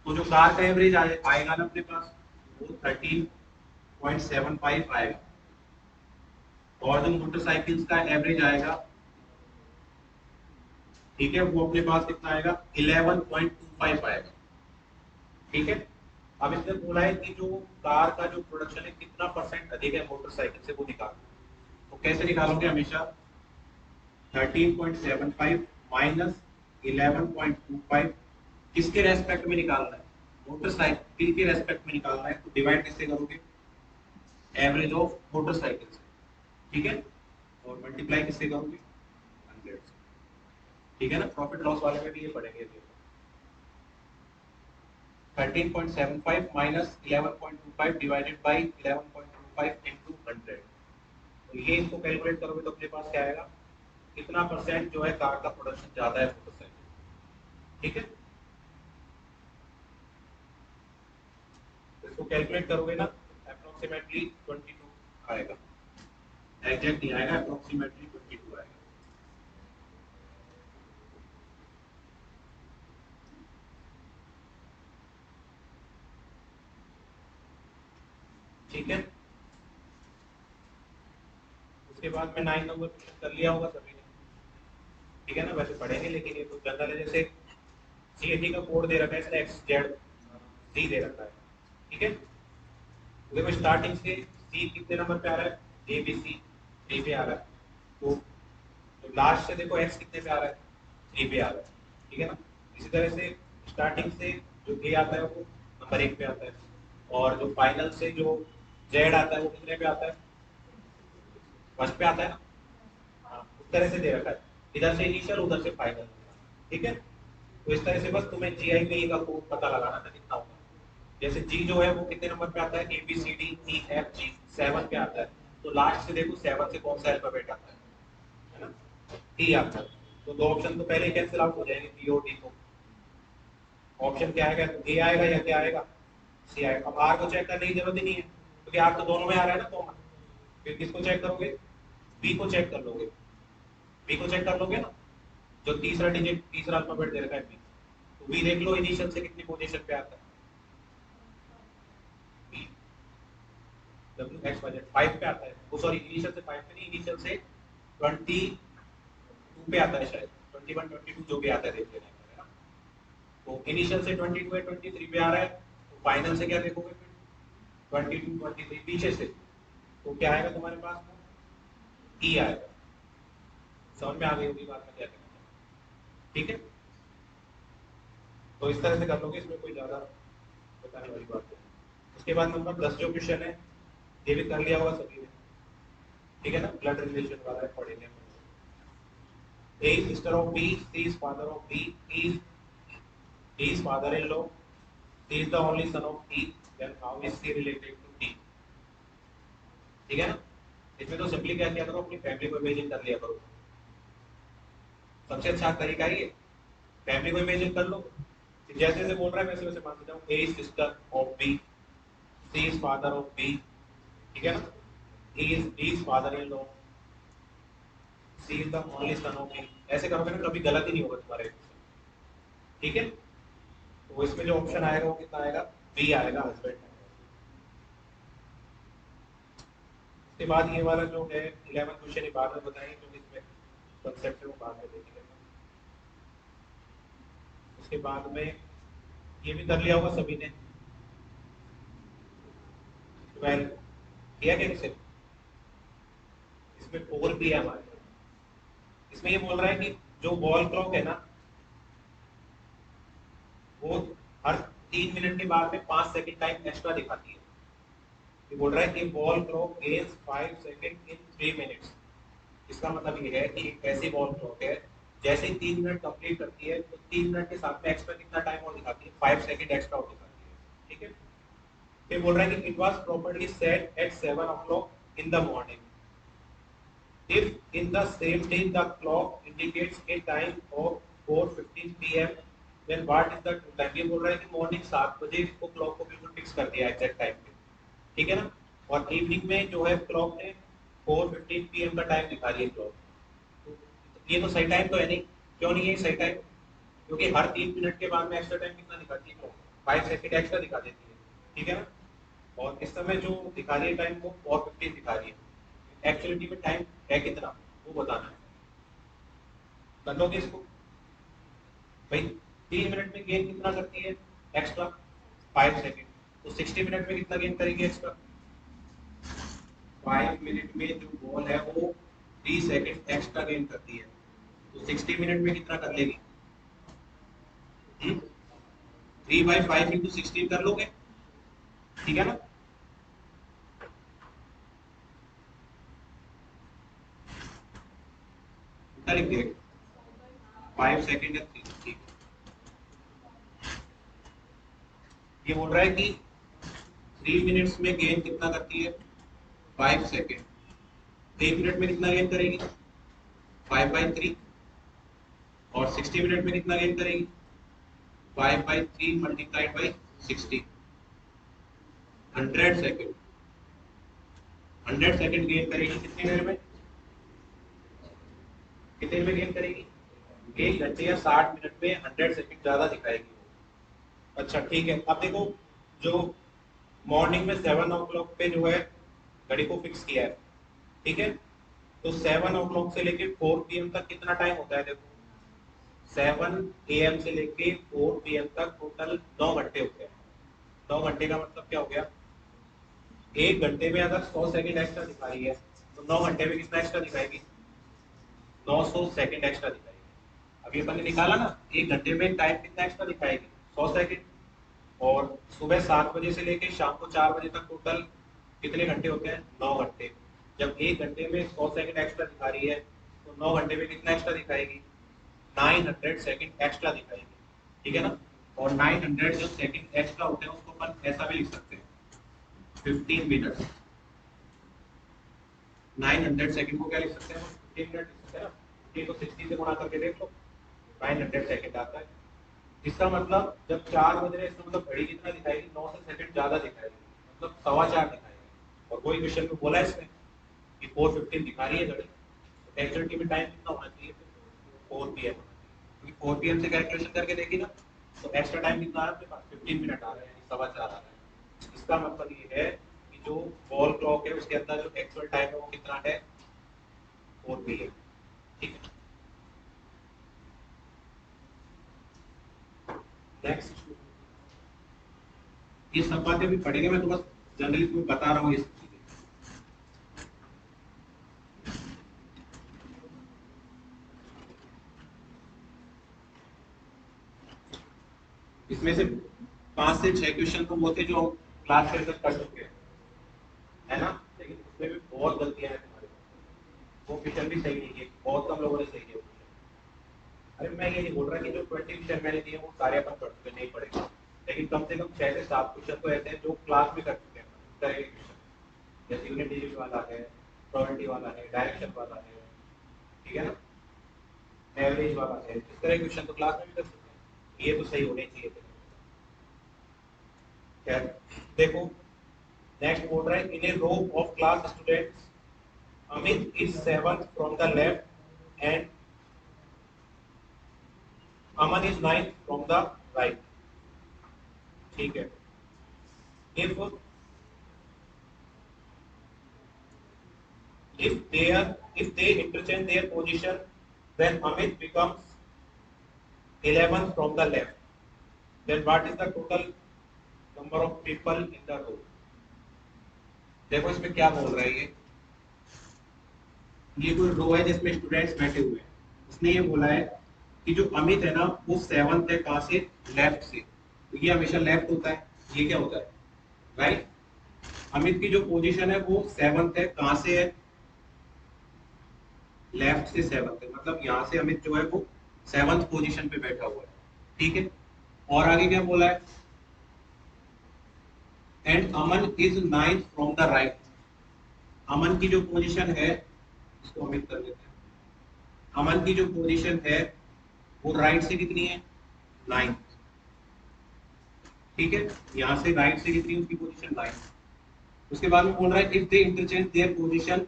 तो जो कार का एवरेज आएगा ना अपने पास वो 13.75 आएगा, और जो मोटरसाइकिल्स का एवरेज आएगा, ठीक है, वो अपने पास कितना आएगा 11.25 आएगा। ठीक है, अब इसने बोला है कि जो कार का जो प्रोडक्शन है कितना परसेंट अधिक है मोटरसाइकिल से, वो निकालो। तो कैसे निकालोगे, हमेशा 13.75 माइनस 11.25 किसके रेस्पेक्ट में निकालना है, मोटरसाइकिल के रेस्पेक्ट में निकालना है, तो डिवाइड किससे करोगे, एवरेज ऑफ मोटरसाइकिल से। ठीक है, और मल्टीप्लाई किससे करोगे, 100 से। ठीक है ना, प्रॉफिट लॉस वाले में भी ये पढ़ेंगे। 13.75 माइनस 11.25 डिवाइडेड बाई 11.25 इंटू 100, तो ये इसको कैलकुलेट करोगे तो अपने पास क्या आएगा, कितना परसेंट जो है कार का प्रोडक्शन ज्यादा है मोटरसाइकिल। ठीक है, तो इसको कैलकुलेट करोगे ना अप्रोक्सीमेटली 22 आएगा, एग्जैक्ट नहीं आएगा, अप्रोक्सीमेटली 22 आएगा। ठीक है, उसके बाद में 9 नंबर क्वेश्चन कर लिया होगा सभी ने। ठीक है ना, वैसे पढ़ेंगे लेकिन ये तो जनरल है, जैसे सीएटी का कोड दे रखा है, इसने एक्स जेड जी दे रखा है। ठीक है, देखो स्टार्टिंग से सी कितने नंबर पे आ रहा है, ए बी सी 3 पे आ रहा है, तो लास्ट से देखो एक्स कितने पे आ रहा है, 3 पे आ रहा है। ठीक है ना, इसी तरह से स्टार्टिंग से जो ए आता है वो नंबर 1 पे आता है, और जो फाइनल से जो जेड आता है वो कितने पे आता है, फर्स्ट पे आता है ना। हाँ, उस तरह से दे रखा है, इधर से इनिशियल उधर से फाइनल। ठीक है, तो इस तरह से बस तुम्हें जीआई में ई का कोड पता लगाना था कितना होगा। जैसे जी जो है वो कितने नंबर पे आता है, A B C D E F G 7 पे आता है, तो लास्ट से देखो 7 से कौन सा अल्फाबेट आता है ना, टी आता है। तो दो ऑप्शन तो पहले कैंसिल आउट हो जाएंगे, बी और डी। को ऑप्शन क्या आएगा, ए आएगा या क्या आएगा, सी आएगा। अब आर को चेक करने की जरूरत ही नहीं है क्योंकि आर तो दोनों में आ रहा है ना कॉमन। फिर किसको चेक करोगे, बी को चेक कर लोगे, बी को चेक कर लोगे ना, जो तीसरा डिजिट तीसरा अल्फाबेट दे रखा है बी, तो बी देख लो इनिशियल से कितनी पोजीशन पे आता है, B W X Y Z 5 पे आता है, वो सॉरी इनिशियल से 5 पे नहीं, इनिशियल से 22 पे आता है शायद, 21 22 जो भी आता है देख लेना है ना। तो इनिशियल से 22 है, 23 पे आ रहा है, तो फाइनल से क्या देखोगे फिर 22 23 पीछे से, तो क्या आएगा तुम्हारे पास में, ई आएगा। समझ में आ गई होगी बात में क्या करना है। ठीक है, तो इस तरह से कर लोगे, इसमें कोई ज्यादा बताने वाली बात नहीं। उसके बाद नंबर 10 जो क्वेश्चन है ये भी कर लिया होगा सभी ने। ठीक है ना, ब्लड रिलेशन वाला है, पढ़ेंगे। A is sister of B, C is father of B, he is father-in-law, C is the only son of E, then how is C related to D? ठीक है ना, इसमें तो सिंपली क्या किया करो, अपनी फैमिली को इमेजिन कर लिया करो। सबसे अच्छा तरीका ये, फैमिली को इमेजिन कर लो, जैसे जैसे बोल रहा है वैसे वैसे मान जाओ, A is sister of B, C is father of B, ठीक है ना, he is father-in-law, C is the only son of B। ऐसे करोगे ना कभी गलत ही नहीं होगा तुम्हारे। ठीक है, तो इसमें जो ऑप्शन आएगा वो कितना आएगा, बी आएगा, हस्बैंड। उसके बाद ये वाला जो है 11 क्वेश्चन ये बाद में बताएंगे क्योंकि इसमें कंसेप्ट है वो बाद में देखेंगे। उसके बाद में ये भी कर लिया होगा सभी ने, 12 किया क्या किसी ने? इसमें 4 भी है हमारे पास। इसमें ये बोल रहा है कि जो वॉल क्लॉक है ना वो हर 3 मिनट के बाद में 5 सेकंड टाइम एक्स्ट्रा दिखाती है। ये बोल रहा है कि wall clock gains 5 second in 3 minutes. इसका मतलब ये है कि एक ऐसी वॉल क्लॉक है जैसे ही 3 मिनट कंप्लीट करती है तो 3 मिनट के साथ में एक्स्ट्रा कितना टाइम और दिखाती है, 5 सेकंड एक्स्ट्रा और दिखाती है। ठीक है, ये बोल रहा है कि it was properly set at 7 o'clock in the morning if in the same day the clock indicates a time of 4:15 p.m. then what is the true time? ये बोल रहा है कि मॉर्निंग 7 बजे इसको क्लॉक को बिल्कुल फिक्स कर दिया एग्जैक्ट टाइम पे, ठीक है ना। और इवनिंग में जो है क्लॉक ने 4:15 पीएम का टाइम दिखा रही है क्लॉक। तो ये तो सही टाइम तो है नहीं। क्यों नहीं है सही टाइम? क्योंकि हर 3 मिनट के बाद में एक्स्ट्रा टाइम कितना दिखाती है क्लॉक, 5 सेकंड एक्स्ट्रा दिखा देती है, ठीक है ना। और इस समय जो दिखा रही है टाइम वो 4:15 दिखा रही है। एक्चुअलिटी में टाइम है कितना वो बताना है। कर लोगे इसको भाई? 3 मिनट में गेन कितना करती है एक्स्ट्रा, 5 सेकंड। तो 60 मिनट में कितना गेन करेंगे एक्स्ट्रा? 5 मिनट में जो बॉल है वो 3 सेकंड एक्स्ट्रा गेन करती है, तो 60 मिनट में कितना कर लेगी? 3/5 इंटू 16 कर लोगे, ठीक है ना। कितना लिख दिया? 5 सेकंड या 3, ठीक। ये बोल रहा है कि 3 मिनट्स में गेन कितना करती है? 5 सेकंड। 1 मिनट में कितना गेन करेगी? 5/3। और 60 मिनट में कितना गेन करेगी? 5/3 multiplied by 60। 100 second. 100 second gain करेगी कितनी देर में? कितनी देर में गेन करेगी? 1 घंटे या 60 मिनट में 100 सेकंड ज्यादा दिखाएगी। अच्छा ठीक है, अब देखो जो मॉर्निंग में 7 o'clock पे जो है घड़ी को फिक्स किया है, ठीक है। तो 7 o'clock से लेके 4 PM तक कितना टाइम होता है? देखो 7 AM से लेके 4 PM तक टोटल 9 घंटे होते हैं। 9 घंटे का मतलब क्या हो गया? 1 घंटे में अगर 100 सेकंड एक्स्ट्रा दिखा रही है तो 9 घंटे में कितना एक्स्ट्रा दिखाएगी? 900 सेकंड एक्स्ट्रा दिखाएगी। अभी अपन ने निकाला ना 1 घंटे में टाइम कितना एक्स्ट्रा दिखाएगी? 100 सेकंड। और सुबह 7 बजे से लेके शाम को 4 बजे तक टोटल कितने घंटे होते हैं? 9 घंटे। जब 1 घंटे में 100 सेकंड एक्स्ट्रा दिखा रही है तो 9 घंटे में कितना एक्स्ट्रा दिखाएगी? 900 सेकंड एक्स्ट्रा दिखाएगी, ठीक है ना। और 900 जो सेकंड एक्स्ट्रा होते हैं उसको अपन ऐसा भी लिख सकते हैं 15 मिनट। 900 सेकंड को क्या लिख सकते हैं? 15 मिनट लिख सकते हैं ना। 15 को 60 से गुणा करके देख लो, 900 सेकंड आता है। इसका मतलब जब 4 बज रहे हैं, इसका मतलब घड़ी कितना दिखाएगी? 900 सेकंड ज्यादा दिखाएगी, मतलब 4:15 दिखाएगी। और वही क्वेश्चन में बोला है इसमें कि 4:15 दिखा रही है घड़ी, तो एक्चुअलिटी में टाइम कितना होना चाहिए? 4 PM। क्योंकि 4 PM से कैलकुलेशन करके देखी ना तो एक्स्ट्रा टाइम कितना आ रहा है अपने पास? 15 मिनट आ रहा है, यानी 4:15 आ रहा है। इसका मतलब ये है कि जो वॉल क्लॉक है उसके अंदर जो एक्चुअल टाइम है वो कितना है? 4 PM, ठीक है। नेक्स्ट, ये सब बातें भी पढ़ेंगे, मैं तो बस जनरली तुम्हें बता रहा हूँ ये सब चीजें। इसमें से 5 से 6 क्वेश्चन तो वो थे जो हम क्लास के अंदर कर चुके हैं, है ना। लेकिन उसमें भी बहुत गलतियां हैं तुम्हारे पास। वो क्वेश्चन भी सही नहीं है, बहुत कम लोगों ने सही किया क्वेश्चन। अरे मैं ये नहीं बोल रहा कि जो 20 क्वेश्चन मैंने दिए वो सारे अपन पढ़ चुके नहीं पढ़ेंगे, लेकिन कम से कम 6 से 7 क्वेश्चन तो ऐसे हैं जो क्लास में कर चुके हैं इस तरह के क्वेश्चन। जैसे यूनिट डिजिट वाला है, प्रोबेबिलिटी वाला है, डायरेक्शन वाला है, ठीक है ना, एवरेज वाला है, इस तरह के क्वेश्चन तो क्लास में भी कर चुके हैं। ये तो सही होने चाहिए थे। खैर देखो, नेक्स्ट बोल रहा है in a row of class students Amit is 7th from the left and Aman is 9th from the right. ठीक है, if they interchange their position, then Amit becomes 11 from the left. Then what is the total number of people in the row? देखो इसमें क्या बोल रहा है ये कोई रो है जिसमें स्टूडेंट्स बैठे हुए हैं। उसने ये बोला है कि जो अमित है ना वो 7th है, कहाँ से? लेफ्ट से। तो ये हमेशा लेफ्ट होता है, ये क्या होता है? राइट। अमित की जो पोजीशन है वो 7th है, कहाँ से है? लेफ्ट से 7th है, मतलब यहाँ से अमित जो है वो 7th पोजीशन पे बैठा हुआ है। ठीक है, और आगे क्या बोला है? And Aman is 9th from the right. Aman की जो पोजीशन है, इसको अमित कर लेते हैं। अमन की जो पोजीशन है वो राइट से कितनी है? 9th। ठीक है, यहाँ से राइट से कितनी उसकी पोजीशन? 9th। उसके बाद में बोल रहा है if they interchange their position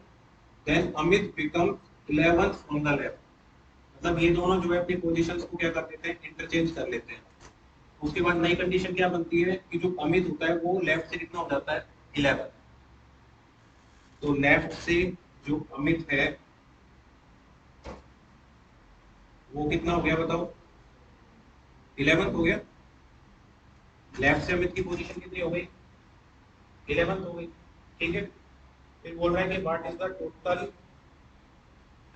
then Amit become 11th from the left. मतलब ये दोनों जो है अपनी पोजीशंस को क्या कर देते हैं? इंटरचेंज कर लेते हैं। उसके बाद नई कंडीशन क्या बनती है कि जो अमित होता है वो लेफ्ट से कितना हो जाता है? 11। तो लेफ्ट से जो अमित है वो कितना हो गया बताओ? 11th हो गया। लेफ्ट से अमित की पोजीशन कितनी हो गई? 11th हो गई। ठीक है, फिर बोल रहा है कि what is the total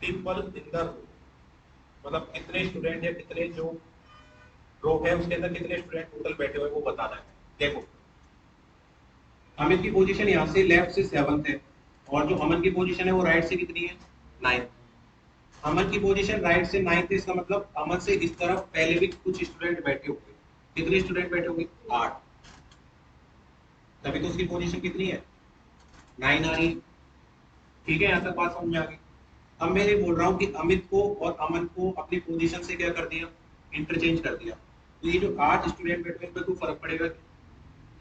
people in the row, मतलब कितने स्टूडेंट है, कितने जो रो है उसके अंदर कितने स्टूडेंट टोटल बैठे हुए वो बताना है। देखो अमित की पोजीशन यहाँ से लेफ्ट से 7th है, और जो अमन की पोजीशन है वो राइट से कितनी है? 9th। अमन की पोजीशन राइट से 9th है, इसका मतलब अमन से इस तरफ पहले भी कुछ स्टूडेंट बैठे हुए। कितने स्टूडेंट बैठे होंगे? 8। तभी तो उसकी पोजीशन कितनी है? 9 आ रही। ठीक है, यहाँ तक बात समझ में आ गई। अब मैं ये बोल रहा हूँ कि अमित को और अमन को अपनी पोजीशन से क्या कर दिया? इंटरचेंज कर दिया। तो ये जो 8 स्टूडेंट बैठे हैं इनमें कोई फर्क पड़ेगा?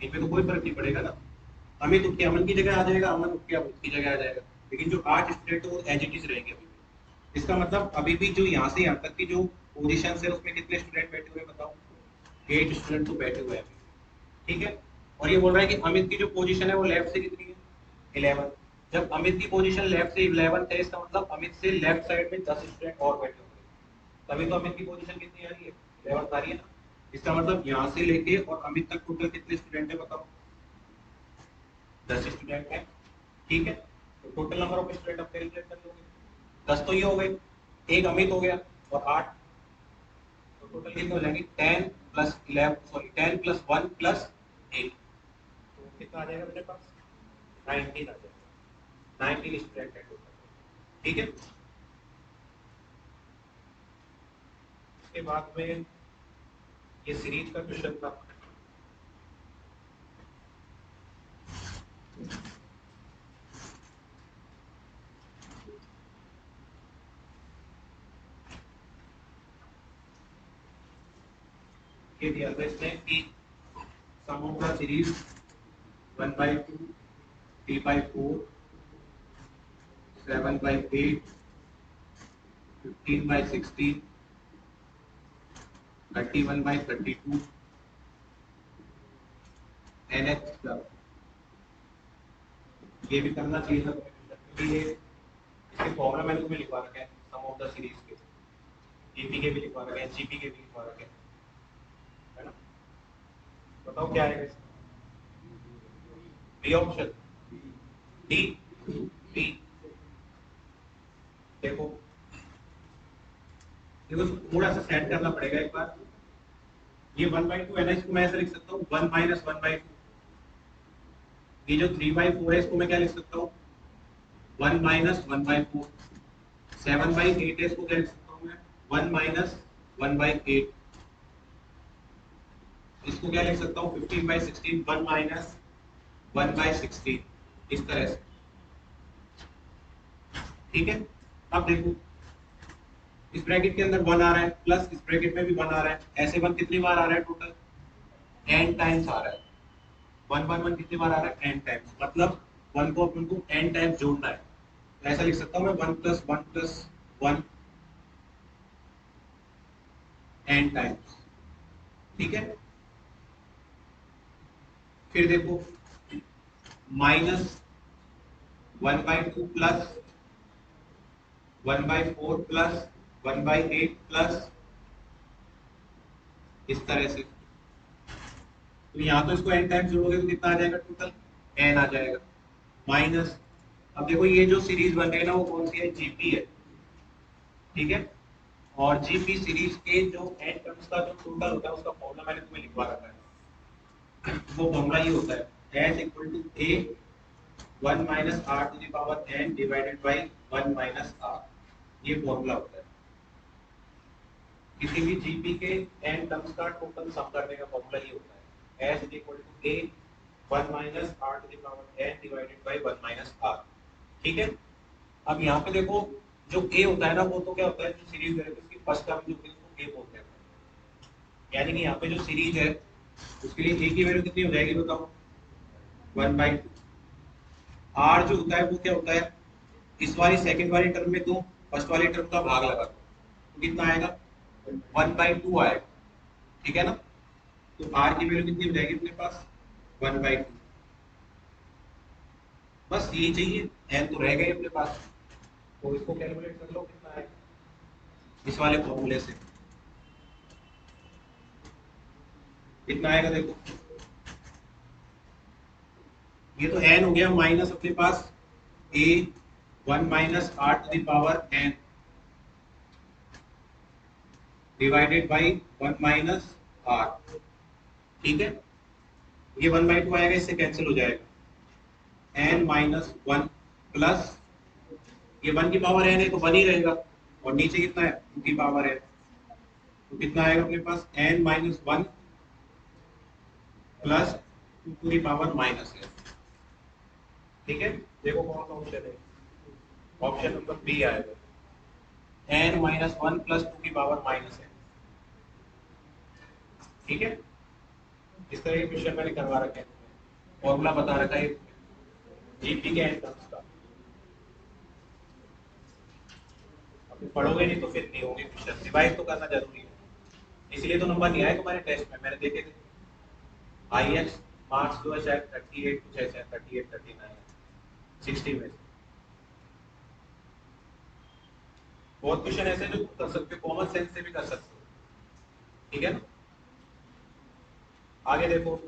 इनमें तो कोई फर्क नहीं पड़ेगा ना। अमित उठ के अमन की जगह आ जाएगा, अमन उठ के अमित की जगह आ जाएगा, लेकिन जो 8 स्टूडेंट है वो एज इट इज रहेंगे अभी भी। इसका मतलब अभी भी जो यहाँ से यहाँ तक की जो पोजीशन है उसमें कितने स्टूडेंट बैठे हुए हैं बताओ? 8 स्टूडेंट तो बैठे हुए हैं अभी। ठीक है, और ये बोल रहा है कि अमित की जो पोजीशन है वो लेफ्ट से कितनी है? 11। जब अमित की पोजीशन लेफ्ट से 11 है, इसका मतलब अमित से लेफ्ट साइड में 10 स्टूडेंट और बैठे होंगे। तभी तो अमित की पोजीशन कितनी आ रही है? 11 आ रही है ना। इसका मतलब यहाँ से लेके और अमित तक टोटल कितने स्टूडेंट है बताओ? 10 स्टूडेंट है। ठीक है, तो टोटल नंबर ऑफ स्टूडेंट आप कैलकुलेट कर लोगे। 10 तो ये हो गए, एक अमित हो गया और 8, तो टोटल कितने हो जाएंगे? 10 प्लस 11, सॉरी 10 प्लस 1 प्लस 8, तो कितना आ जाएगा मेरे पास? 19 आ जाएगा। 19 स्टूडेंट है टोटल। ठीक है, उसके बाद में ये सीरीज का क्वेश्चन था। ये दिया था इसमें कि सम of the series 1/2, 3/4, 7/8, 15/16, 31/32, NH club। ये भी करना चाहिए था क्योंकि ये इसके फॉर्मूला मैंने तुम्हें लिखवा रखा है सम ऑफ द सीरीज के, जीपी के भी लिखवा रखे हैं, जीपी के भी लिखवा रखे हैं, है ना। बताओ क्या है इसका? B option, D, B. देखो देखो थोड़ा सा सेट करना पड़ेगा एक बार। ये 1/2 है ना, इसको मैं ऐसे लिख सकता हूँ 1 - 1/2। ये जो 3/4 है इसको मैं क्या लिख सकता हूँ? 1 - 1/4। 7/8 है, इसको क्या लिख सकता हूँ मैं? 1 - 1/8। इसको क्या लिख सकता हूँ? 15/16, 1 - 1/16, इस तरह से। ठीक है, अब देखो इस ब्रैकेट के अंदर 1 आ रहा है, प्लस इस ब्रैकेट में भी 1 आ रहा है, ऐसे 1 कितनी बार आ रहा है टोटल? n टाइम्स आ रहा है। 1 1 1 कितनी बार आ रहा है? n टाइम्स, मतलब 1 को अपन को n टाइम्स जोड़ना है। तो ऐसा लिख सकता हूँ मैं 1 + 1 + 1 n टाइम्स। ठीक है, फिर देखो -1/2 प्लस 1/4 प्लस 1/8 प्लस इस तरह से। तो यहाँ तो इसको n टाइम्स जोड़ोगे तो कितना आ जाएगा टोटल, n आ जाएगा माइनस। अब देखो ये जो सीरीज बन रही है ना वो कौन सी है, जीपी है, ठीक है। और जीपी सीरीज के जो n टर्म्स का जो टोटल होता है उसका फॉर्मूला मैंने तुम्हें लिखवा रखा है। वो फॉर्मूला ये होता है s equal to a 1 minus r to the power n divided by 1 minus r, ये फॉर्मूला होता है। किसी भी जीपी के n टर्म्स का टोटल सम करने का फॉर्मूला ये होता है s equal to a 1 minus r to the power n divided by 1 minus r, ठीक है। अब यहाँ पे देखो जो a होता है ना वो तो क्या होता है, जो सीरीज है उसकी फर्स्ट टर्म जो होती है उसको a बोलते हैं, यानी कि यहाँ पे जो सीरीज है उसके लिए a की वैल्यू कितनी हो जाएगी बताओ, 1/2। r जो होता है वो क्या होता है, इस वाली सेकंड वाली टर्म में तुम फर्स्ट वाली टर्म का भाग लगा दो तो कितना आएगा, 1/2 आएगा, ठीक है ना। तो r की वैल्यू कितनी हो जाएगी अपने पास, 1/2। बस यही चाहिए, n तो रह गए अपने पास, तो इसको कैलकुलेट कर लो कितना आएगा इस वाले फॉर्मूले से, कितना आएगा देखो। ये तो n हो गया माइनस अपने पास a 1 minus r to the power n divided by 1 minus r, ठीक है। ये 1/2 आएगा, इससे कैंसिल हो जाएगा n माइनस 1 प्लस ये 1 की पावर n है तो 1 ही रहेगा, और नीचे कितना है 2 की पावर n, तो कितना आएगा अपने पास n माइनस 1 plus 2 to the power minus n, ठीक है। देखो कौन सा ऑप्शन है, ऑप्शन नंबर बी आएगा, n माइनस 1 प्लस 2 की पावर माइनस n, ठीक है। इस तरह के क्वेश्चन मैंने करवा रखे हैं, फॉर्मूला बता रखा है जीपी के एन टर्म्स का। अब पढ़ोगे नहीं तो फिर नहीं होंगे क्वेश्चन, रिवाइज तो करना जरूरी है, इसलिए तो नंबर नहीं आए तुम्हारे टेस्ट में, मैंने देखे थे। IX मार्क्स जो है शायद 38 कुछ ऐसे 38 39 60 में से बहुत क्वेश्चन ऐसे जो कर सकते हो, कॉमन सेंस से भी कर सकते हो, ठीक है ना। आगे देखो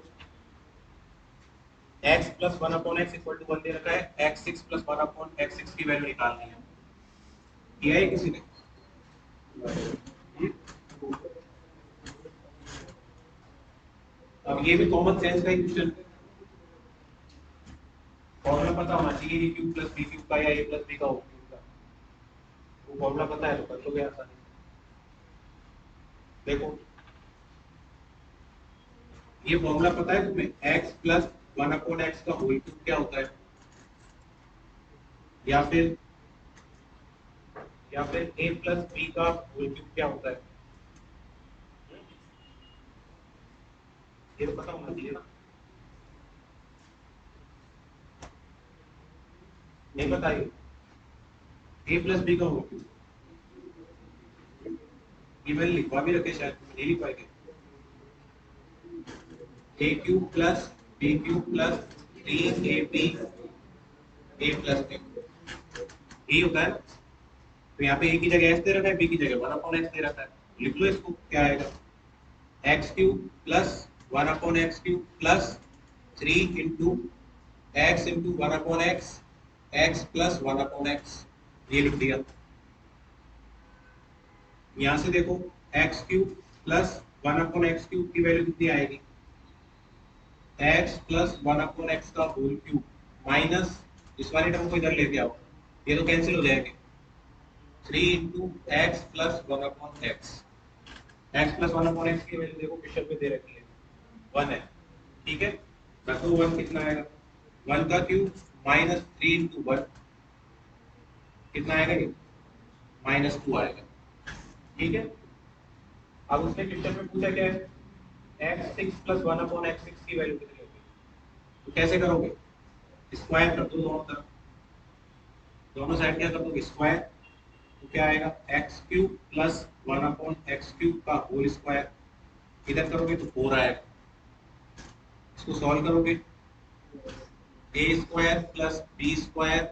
x plus 1/x equal to 1 दे रखा है, x6 प्लस 1/x6 की वैल्यू निकालनी है, किया है किसी ने। अब ये भी कॉमन सेंस का ही क्वेश्चन है, फॉर्मूला पता होना चाहिए a cube plus b cube का या a प्लस b का होल क्यूब का, वो फॉर्मूला पता है तो कर लोगे आसानी से। देखो ये फॉर्मूला पता है तुम्हें, x प्लस 1/x का होल क्यूब क्या होता है, या फिर a प्लस b का होल क्यूब क्या होता है, ये तो पता होना चाहिए ना। नहीं बताइए a प्लस b का होल क्यूब, ये मैंने लिखवा भी रखे शायद नहीं लिख पाएंगे, a cube plus b cube plus 3ab a plus b, यही होता है ना। तो यहाँ पे a की जगह s दे रखा है, b की जगह 1/x दे रखा है, लिख लो इसको, क्या आएगा x cube plus 1/x cube plus 3 into x into 1/x x plus 1/x, ये लिख दिया। यहाँ से देखो x cube plus 1/x cube की वैल्यू कितनी आएगी, x प्लस 1/x का होल क्यूब माइनस इस वाले टर्म को इधर लेके आओ, ये तो कैंसिल हो जाएंगे, 3 into x plus 1/x, x plus 1/x की वैल्यू देखो क्वेश्चन में दे रखी है 1 है, ठीक है। रखो 1 कितना आएगा, 1 का क्यूब माइनस 3 इंटू 1 कितना आएगा, ये -2 आएगा, ठीक है। अब उसने क्वेश्चन में पूछा क्या है, x6 प्लस 1/x6 की वैल्यू कितनी होगी, तो कैसे करोगे, स्क्वायर कर दो दोनों तरफ, दोनों साइड क्या कर दो स्क्वायर, तो क्या आएगा x cube plus 1/x cube का होल स्क्वायर, इधर करोगे तो 4 आएगा, इसको सॉल्व करोगे a square plus b square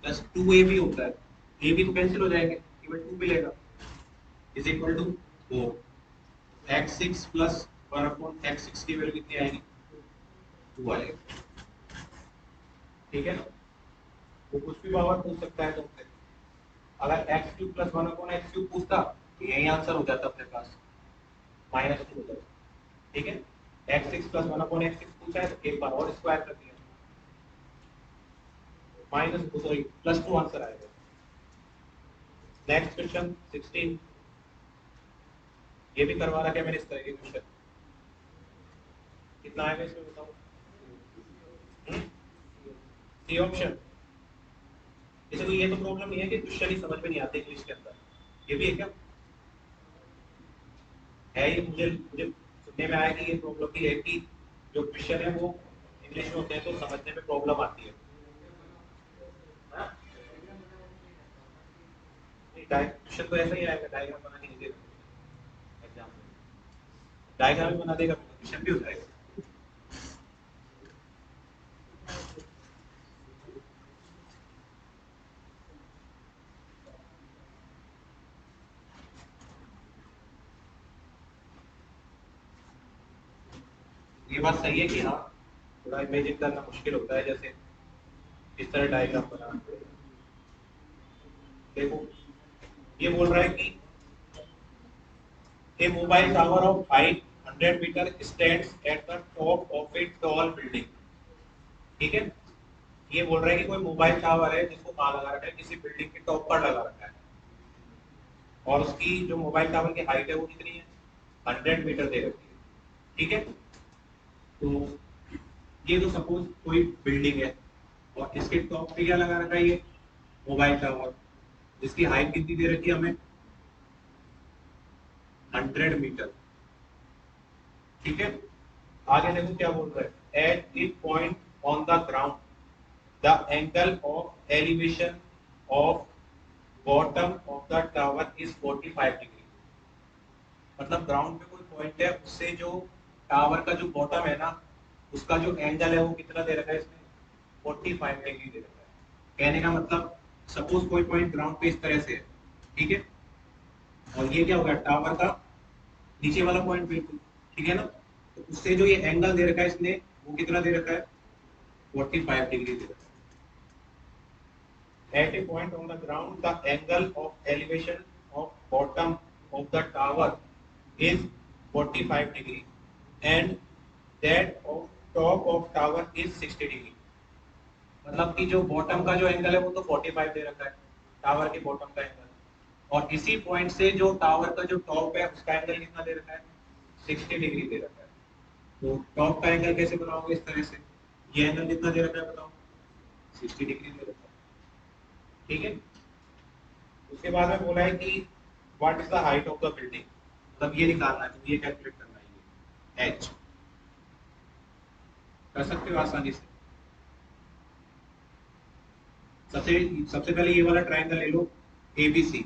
plus 2ab होता है, ए बी तो कैंसिल हो जाएंगे, केवल 2 मिलेगा, is equal to 4 x6 plus 1/x6 की वैल्यू कितनी आएगी, 2 आएगी। ठीक है ना, वो कुछ भी पावर पूछ सकता है तुमसे, अगर x³ प्लस 1/x³ पूछता तो यही आंसर हो जाता अपने पास, -2 हो जाता। ठीक है, x6 प्लस 1/x6 पूछा है तो एक बार और स्क्वायर कर दिया, +2 आंसर आएगा। नेक्स्ट क्वेश्चन 16, ये भी करवा रखा है मैंने इस तरह के क्वेश्चन, कितना आएगा इसमें बताओ, सी ऑप्शन। जैसे कोई ये तो प्रॉब्लम नहीं है कि क्वेश्चन ही समझ में नहीं आते इंग्लिश के अंदर, ये भी है क्या है, ये मुझे मुझे सुनने में आया कि ये प्रॉब्लम भी है कि जो क्वेश्चन है वो इंग्लिश में होते हैं तो समझने में प्रॉब्लम आती है। क्वेश्चन तो ऐसा ही आएगा, डायग्राम बना के नहीं देगा एग्जाम में, डायग्राम भी बना देगा क्वेश्चन भी हो जाएगा। ये बात सही है कि हाँ थोड़ा इमेजिन करना मुश्किल होता है, जैसे इस तरह डायग्राम बनाना पड़ेगा। देखो ये बोल रहा है कि a mobile tower of height 100 meter stands at the top of a tall building। ठीक है, ये बोल रहा है कि कोई मोबाइल टावर है जिसको कहाँ लगा रखा है, किसी बिल्डिंग के टॉप पर लगा रखा है, और उसकी जो मोबाइल टावर की हाइट है वो कितनी है, 100 मीटर दे रखी है। ठीक है, तो ये तो सपोज कोई बिल्डिंग है और इसके टॉप पे क्या लगा रखा है, ये मोबाइल टावर, जिसकी हाइट कितनी दे रखी है हमें, 100 मीटर। ठीक है, आगे देखो क्या बोल रहा है, at it point on the ground the angle of elevation of bottom of the tower is 45 degree. मतलब ग्राउंड पे कोई पॉइंट है, उससे जो टावर का जो बॉटम है ना, उसका जो एंगल है वो कितना दे रखा है इसमें, 45 डिग्री दे रखा है। कहने का मतलब सपोज कोई पॉइंट ग्राउंड पे इस तरह से है, ठीक है, और ये क्या होगा टावर का नीचे वाला पॉइंट बिल्कुल, ठीक है ना, तो उससे जो ये एंगल दे रखा है इसने वो कितना दे रखा है, 45 डिग्री दे रखा है। At a point on the ground, the angle of elevation of bottom of the tower is 45 degree and that of top of tower is 60 degree। मतलब कि जो बॉटम का जो एंगल है वो तो 45 दे रखा है, टावर के बॉटम का एंगल, और इसी पॉइंट से जो टावर का जो टॉप है उसका एंगल कितना दे रखा है, 60 डिग्री दे रखा है। तो टॉप का एंगल कैसे बनाओगे, इस तरह से, ये एंगल कितना दे रखा है बताओ, 60 डिग्री दे रखा है। ठीक है, उसके बाद में बोला है कि what is the height of the building, मतलब ये निकालना है, तो ये कैलकुलेट करना है, ये h कर सकते हो आसानी से। सबसे सबसे पहले ये वाला ट्रायंगल ले लो एबीसी,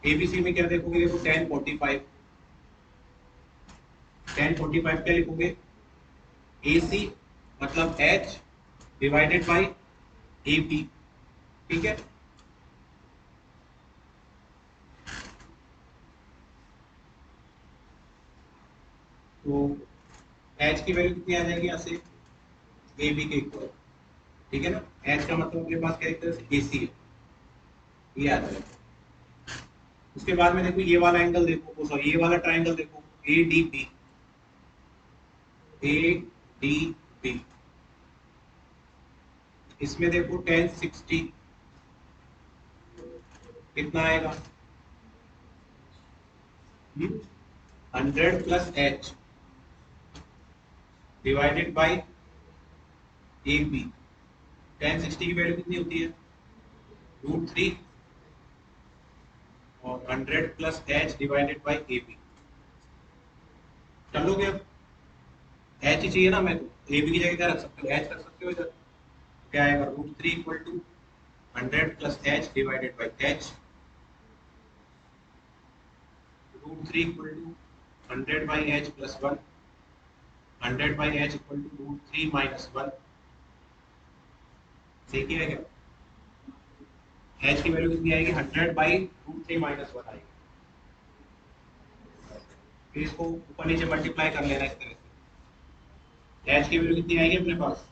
एबीसी में क्या देखोगे, देखो 1045, 1045 क्या लिखोगे, AC मतलब H डिवाइडेड बाई AB। ठीक है, तो H की वैल्यू कितनी आ जाएगी यहाँ से, AB के इक्वल। ठीक है ना, H का मतलब अपने पास कैरेक्टर AC है, ये आ जाएगा। उसके बाद में देखो ये वाला एंगल देखो, सॉरी ये वाला ट्रायंगल देखो, ADB, ADB, इसमें देखो 1060 कितना आएगा, 100 plus H divided by AB। 1060 की वैल्यू कितनी होती है, √3, और 100 plus H divided by AB। कर लोगे अब, H ही चाहिए ना, मैं तो AB की जगह क्या रख सकते हो, H रख सकते हो इधर, क्या आएगा, √3 equal to 100 plus H divided by H, √3 equal to 100 by H plus 1 100 by H equal to root 3 minus 1। देखिए है क्या, एच की वैल्यू कितनी आएगी, 100 बाई रूट 3 माइनस 1 आएगी। फिर इसको ऊपर नीचे मल्टीप्लाई कर लेना इस तरह से। एच की वैल्यू कितनी आएगी अपने पास,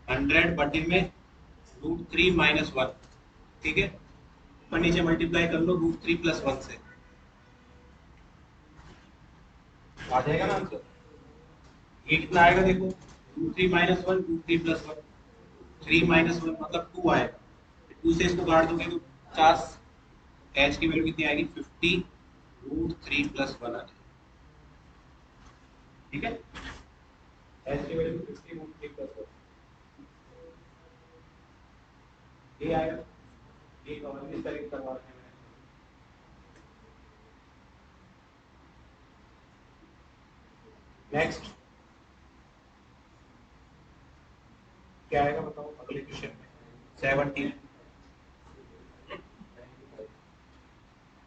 100 बटे में रूट 3 माइनस 1। ठीक है, ऊपर नीचे मल्टीप्लाई कर लो रूट 3 प्लस 1 से, आ जाएगा ना आंसर। ये कितना आएगा देखो, root 3 minus 1 root 3 plus 1, 3 minus 1 मतलब 2 आएगा। 2 से इसको काट दोगे तो 50। एच की वैल्यू कितनी आएगी, 50 रूट 3 प्लस 1 आ जाएगी। ठीक है, एच की वैल्यू 50 रूट 3 प्लस 1 ये आएगा। ये कॉमन इस तरह से करवा रहे हैं मैंने। नेक्स्ट क्या आएगा बताओ अगले क्वेश्चन में, 17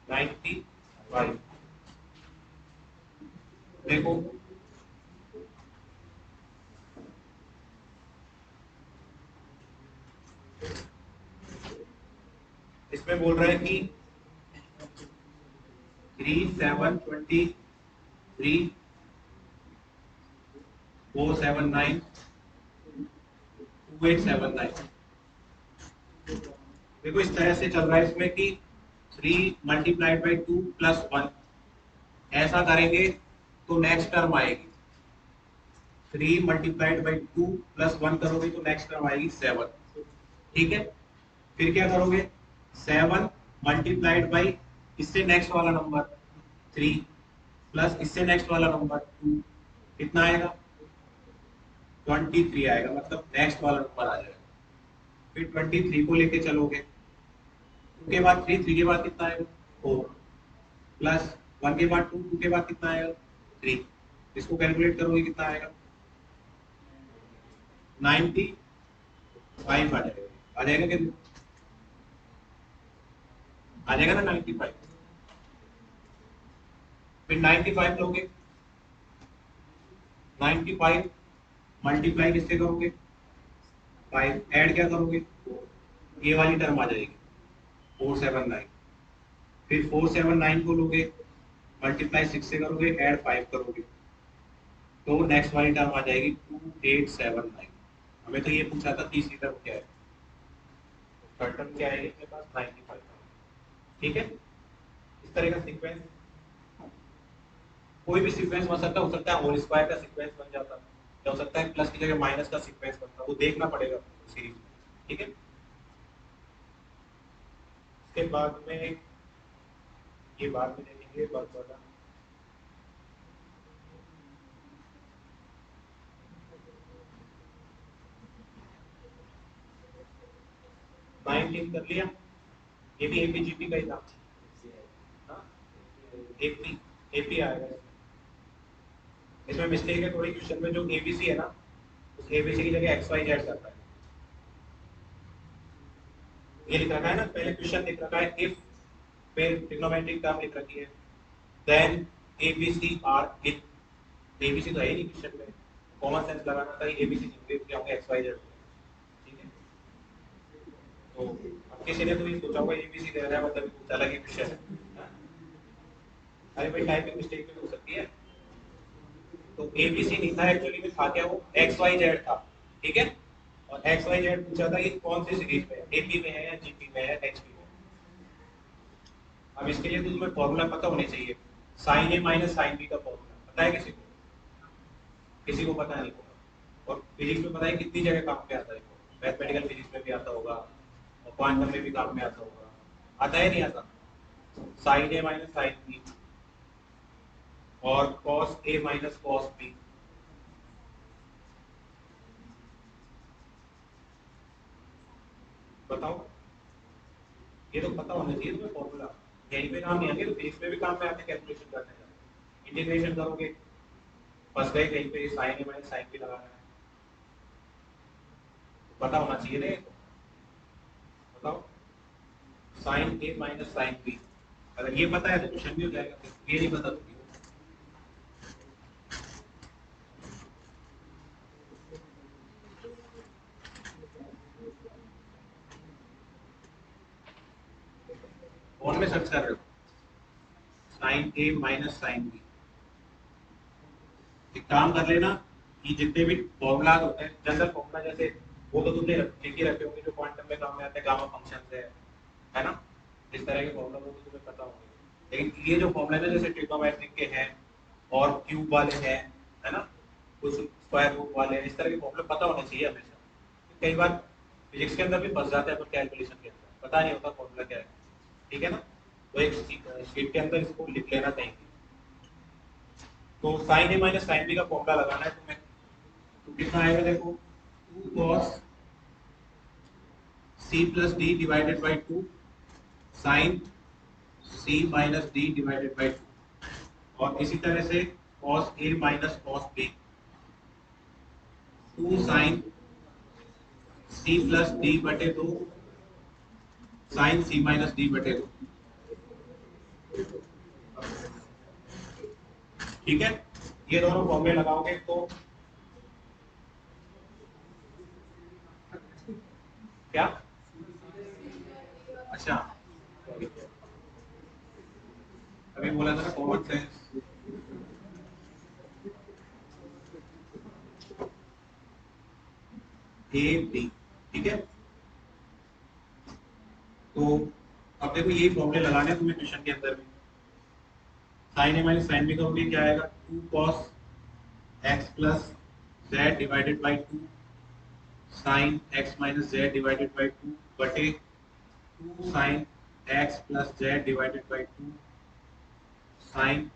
95। देखो इसमें बोल रहा है कि 3 7 20 3 4 7 9 2 8 7 9। देखो इस तरह से चल रहा है इसमें कि 3 मल्टीप्लाइड बाई 2 प्लस 1, ऐसा करेंगे तो नेक्स्ट टर्म आएगी। 3 मल्टीप्लाइड बाई 2 प्लस 1 करोगे तो नेक्स्ट टर्म आएगी 7। ठीक है, फिर क्या करोगे, 7 मल्टीप्लाइड बाई इससे नेक्स्ट वाला नंबर 3 प्लस इससे नेक्स्ट वाला नंबर 2, कितना आएगा 23 आएगा, मतलब नेक्स्ट वाला नंबर आ जाएगा। फिर 23 को लेके चलोगे, 2 के बाद 3 3 के बाद कितना आएगा 4 प्लस 1 के बाद 2 2 के बाद कितना आएगा 3। इसको कैलकुलेट करोगे कितना आएगा 95 आ जाएगा क्या, आ जाएगा ना 95। फिर 95 लोगे, 95 मल्टीप्लाई किससे करोगे 5, ऐड क्या करोगे 4, ये वाली टर्म आ जाएगी 479। फिर 479 को लोगे, मल्टीप्लाई 6 से करोगे, ऐड 5 करोगे तो नेक्स्ट वाली टर्म आ जाएगी 2879। हमें तो ये पूछा था तीसरी टर्म क्या है, थर्ड टर्म क्या आएगी अपने पास 95। ठीक है, इस तरह का सीक्वेंस कोई भी सीक्वेंस बन सकता है, हो सकता है होल स्क्वायर का सीक्वेंस बन जाता है, या हो सकता है प्लस की जगह माइनस का सीक्वेंस बनता है, वो देखना पड़ेगा सीरीज में। ठीक है, इसके बाद में ये बाद में देखेंगे बात वाला। नाइनटीन कर लिया, ये भी एपीजीपी का ही था। एपी एपी आएगा इसमें। इसमें मिस्टेक है थोड़ी क्वेश्चन में, जो एबीसी है ना उस एबीसी की जगह एक्स वाई जेड करता है। ये लिख रखा है ना, पहले क्वेश्चन लिख रखा है इफ, फिर ट्रिग्नोमेट्रिक टर्म लिख रखी है, then ABC are in. ABC तो है ही नहीं क्वेश्चन में, कॉमन सेंस लगाना था, एबीसी नहीं होंगे क्या होंगे एक्स वाई जेड। ठीक है, तो अब किसी ने तो ये सोचा होगा एबीसी दे रहा है मतलब कुछ अलग ही क्वेश्चन है। अरे भाई टाइपिंग मिस्टेक भी हो सकती है। तो एबीसी नहीं था एक्चुअली में, था क्या वो एक्स वाई जेड था। ठीक है, और एक्स वाई जेड पूछा था कि कौन सी सीरीज में है, एपी में है या जीपी में है एचपी में। अब इसके लिए तो तुम्हें फॉर्मूला पता होने चाहिए, sign A minus sine B का फॉर्मूला पता है किसी को, किसी को पता नहीं होगा। और फिजिक्स में पता है कितनी जगह काम में आता है, मैथमेटिकल फिजिक्स में भी आता होगा और क्वांटम में भी काम में आता होगा, आता है नहीं आता। Sign A minus sine B और cos A minus cos B. बताओ, ये तो पता होना चाहिए तुम्हें फॉर्मूला, यहीं पे काम नहीं आएंगे तो फिजिक्स में भी काम में आते, कैलकुलेशन करने का इंटीग्रेशन करोगे, फंस गए कहीं पे, sign A minus sine B लगाना है, तो पता होना चाहिए ना ये तो। बताओ, sign A minus sine B, अगर ये पता है तो क्वेश्चन भी हो जाएगा, ये नहीं पता तो नहीं। कौन में सर्च कर रहे हो? Sign A minus sine B. एक काम कर लेना कि जितने भी फॉर्मूलाज होते हैं, जनरल फॉर्मूला जैसे वो तो तुमने लिख ही रखे होंगे जो क्वांटम में काम में आते हैं, गामा फंक्शन है ना? इस तरह के फॉर्मूला वो तो तुम्हें पता होंगे, लेकिन ये जो फॉर्मूला है जैसे ट्रिग्नोमेट्रिक के हैं और क्यूब वाले हैं, है ना, कुछ स्क्वायर रूट वाले हैं, इस तरह के फॉर्मूले पता होने चाहिए हमेशा। कई बार फिजिक्स के अंदर भी फंस जाते हैं अपन कैलकुलेशन के अंदर, पता नहीं होता फॉर्मूला क्या है, ठीक है ना? तो एक शीट के अंदर इसको लिख लेना चाहिए। तो sign A minus sine B का फॉर्मूला लगाना है तुम्हें, तो कितना आएगा देखो, 2 cos c plus D divided by 2 sine c minus D divided by 2, और इसी तरह से cos a minus cos b 2 sine c plus D बटे 2 साइन c माइनस डी बटे 2, ठीक है? ये दोनों फॉर्मूले लगाओगे तो क्या? अच्छा, अभी बोला था ना कॉमन सेंस, ए बी, ठीक है? तो अब देखो यही फॉर्मूले लगाने हैं तुम्हें क्वेश्चन के अंदर भी। Sine A minus sine B का फॉर्मूला क्या आएगा, 2 cos x plus z divided by 2 sine x minus z divided by 2 बटे 2 sine x plus z divided by 2 sine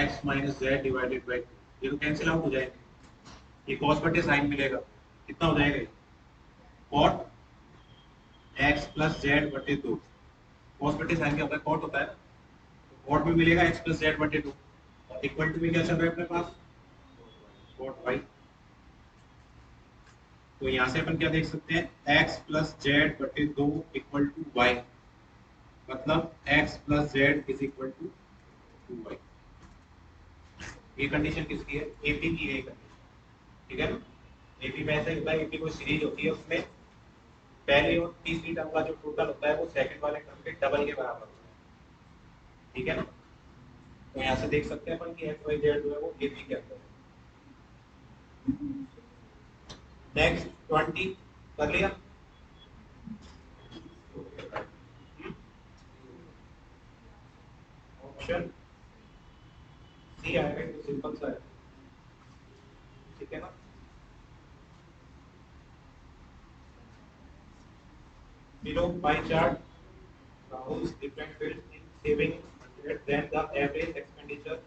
x minus z divided by 2। ये तो कैंसिल आउट हो जाएंगे, ये cos बटे साइन मिलेगा, कितना हो जाएगा ये, cot x प्लस z बटे 2। cos बटे साइन क्या होता है, cot होता है ना, तो cot में मिलेगा x प्लस z बटे 2, और इक्वल टू में क्या चल रहा है अपने पास, cot y। तो यहाँ से अपन क्या देख सकते हैं, x प्लस जेड बटे 2 इक्वल टू वाई, मतलब x plus Z is equal to 2y। ये कंडीशन किसकी है, एपी की है कंडीशन, ठीक है ना? एपी में ऐसा होता है, एपी कोई सीरीज होती है, उसमें पहले और तीसरी टर्म का जो टोटल होता है वो सेकंड वाले टर्म के डबल के बराबर होता है, ठीक है ना? तो यहाँ से देख सकते हैं अपन कि एक्स वाई जेड जो है वो एपी के अंदर है। नेक्स्ट 20 कर लिया, ऑप्शन सी आएगा, तो सिंपल सा है, ठीक है ना? Below pie chart, Rahul's different fields in saving 100, then the average expenditure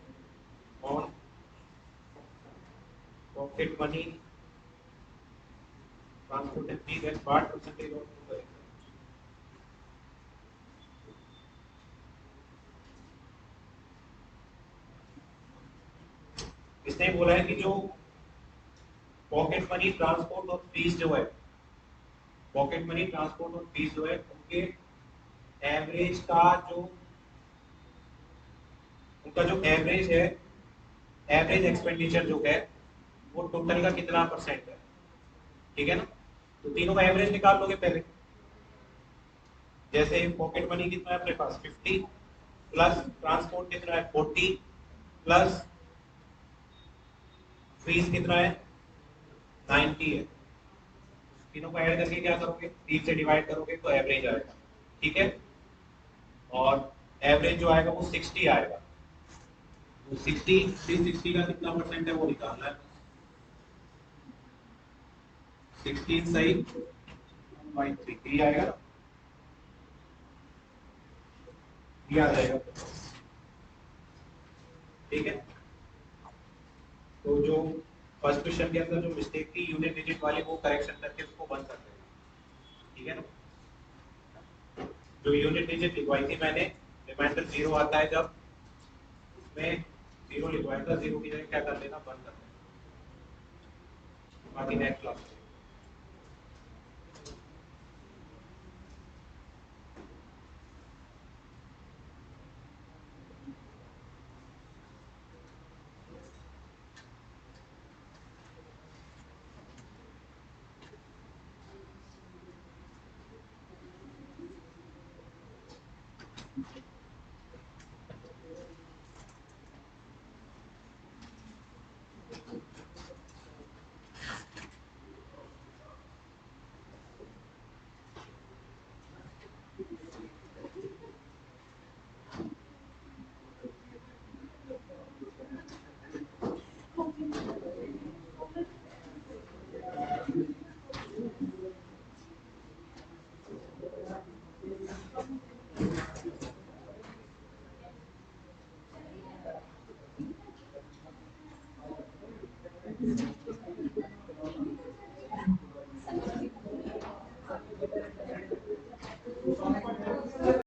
on pocket money, transport and fees, and what percentage of total income? इसने बोला है कि जो पॉकेट मनी ट्रांसपोर्ट और फीस जो है, पॉकेट मनी ट्रांसपोर्ट और फीस जो है उनके एवरेज का जो, उनका जो एवरेज है, एवरेज एक्सपेंडिचर जो है वो टोटल का कितना परसेंट है, ठीक है ना? तो तीनों का एवरेज निकाल लोगे पहले, जैसे पॉकेट मनी कितना है अपने पास 50 प्लस ट्रांसपोर्ट कितना है 40 प्लस फीस कितना है 90 है, तीनों को ऐड करके क्या करोगे, 3 से डिवाइड करोगे तो एवरेज आएगा, ठीक है? और एवरेज जो आएगा वो 60 आएगा, तो 60 का कितना परसेंट है वो निकालना है, 16 सही 2/3 आएगा, ये आ जाएगा, ठीक है? तो जो फर्स्ट क्वेश्चन के अंदर जो मिस्टेक थी यूनिट डिजिट वाली, वो करेक्शन करके उसको बंद कर देना, ठीक है ना? जो यूनिट डिजिट लिखवाई थी मैंने, रिमाइंडर 0 आता है जब, उसमें 0 लिखवाया था, 0 की जगह क्या कर लेना, बंद कर देना, बाकी नेक्स्ट क्लास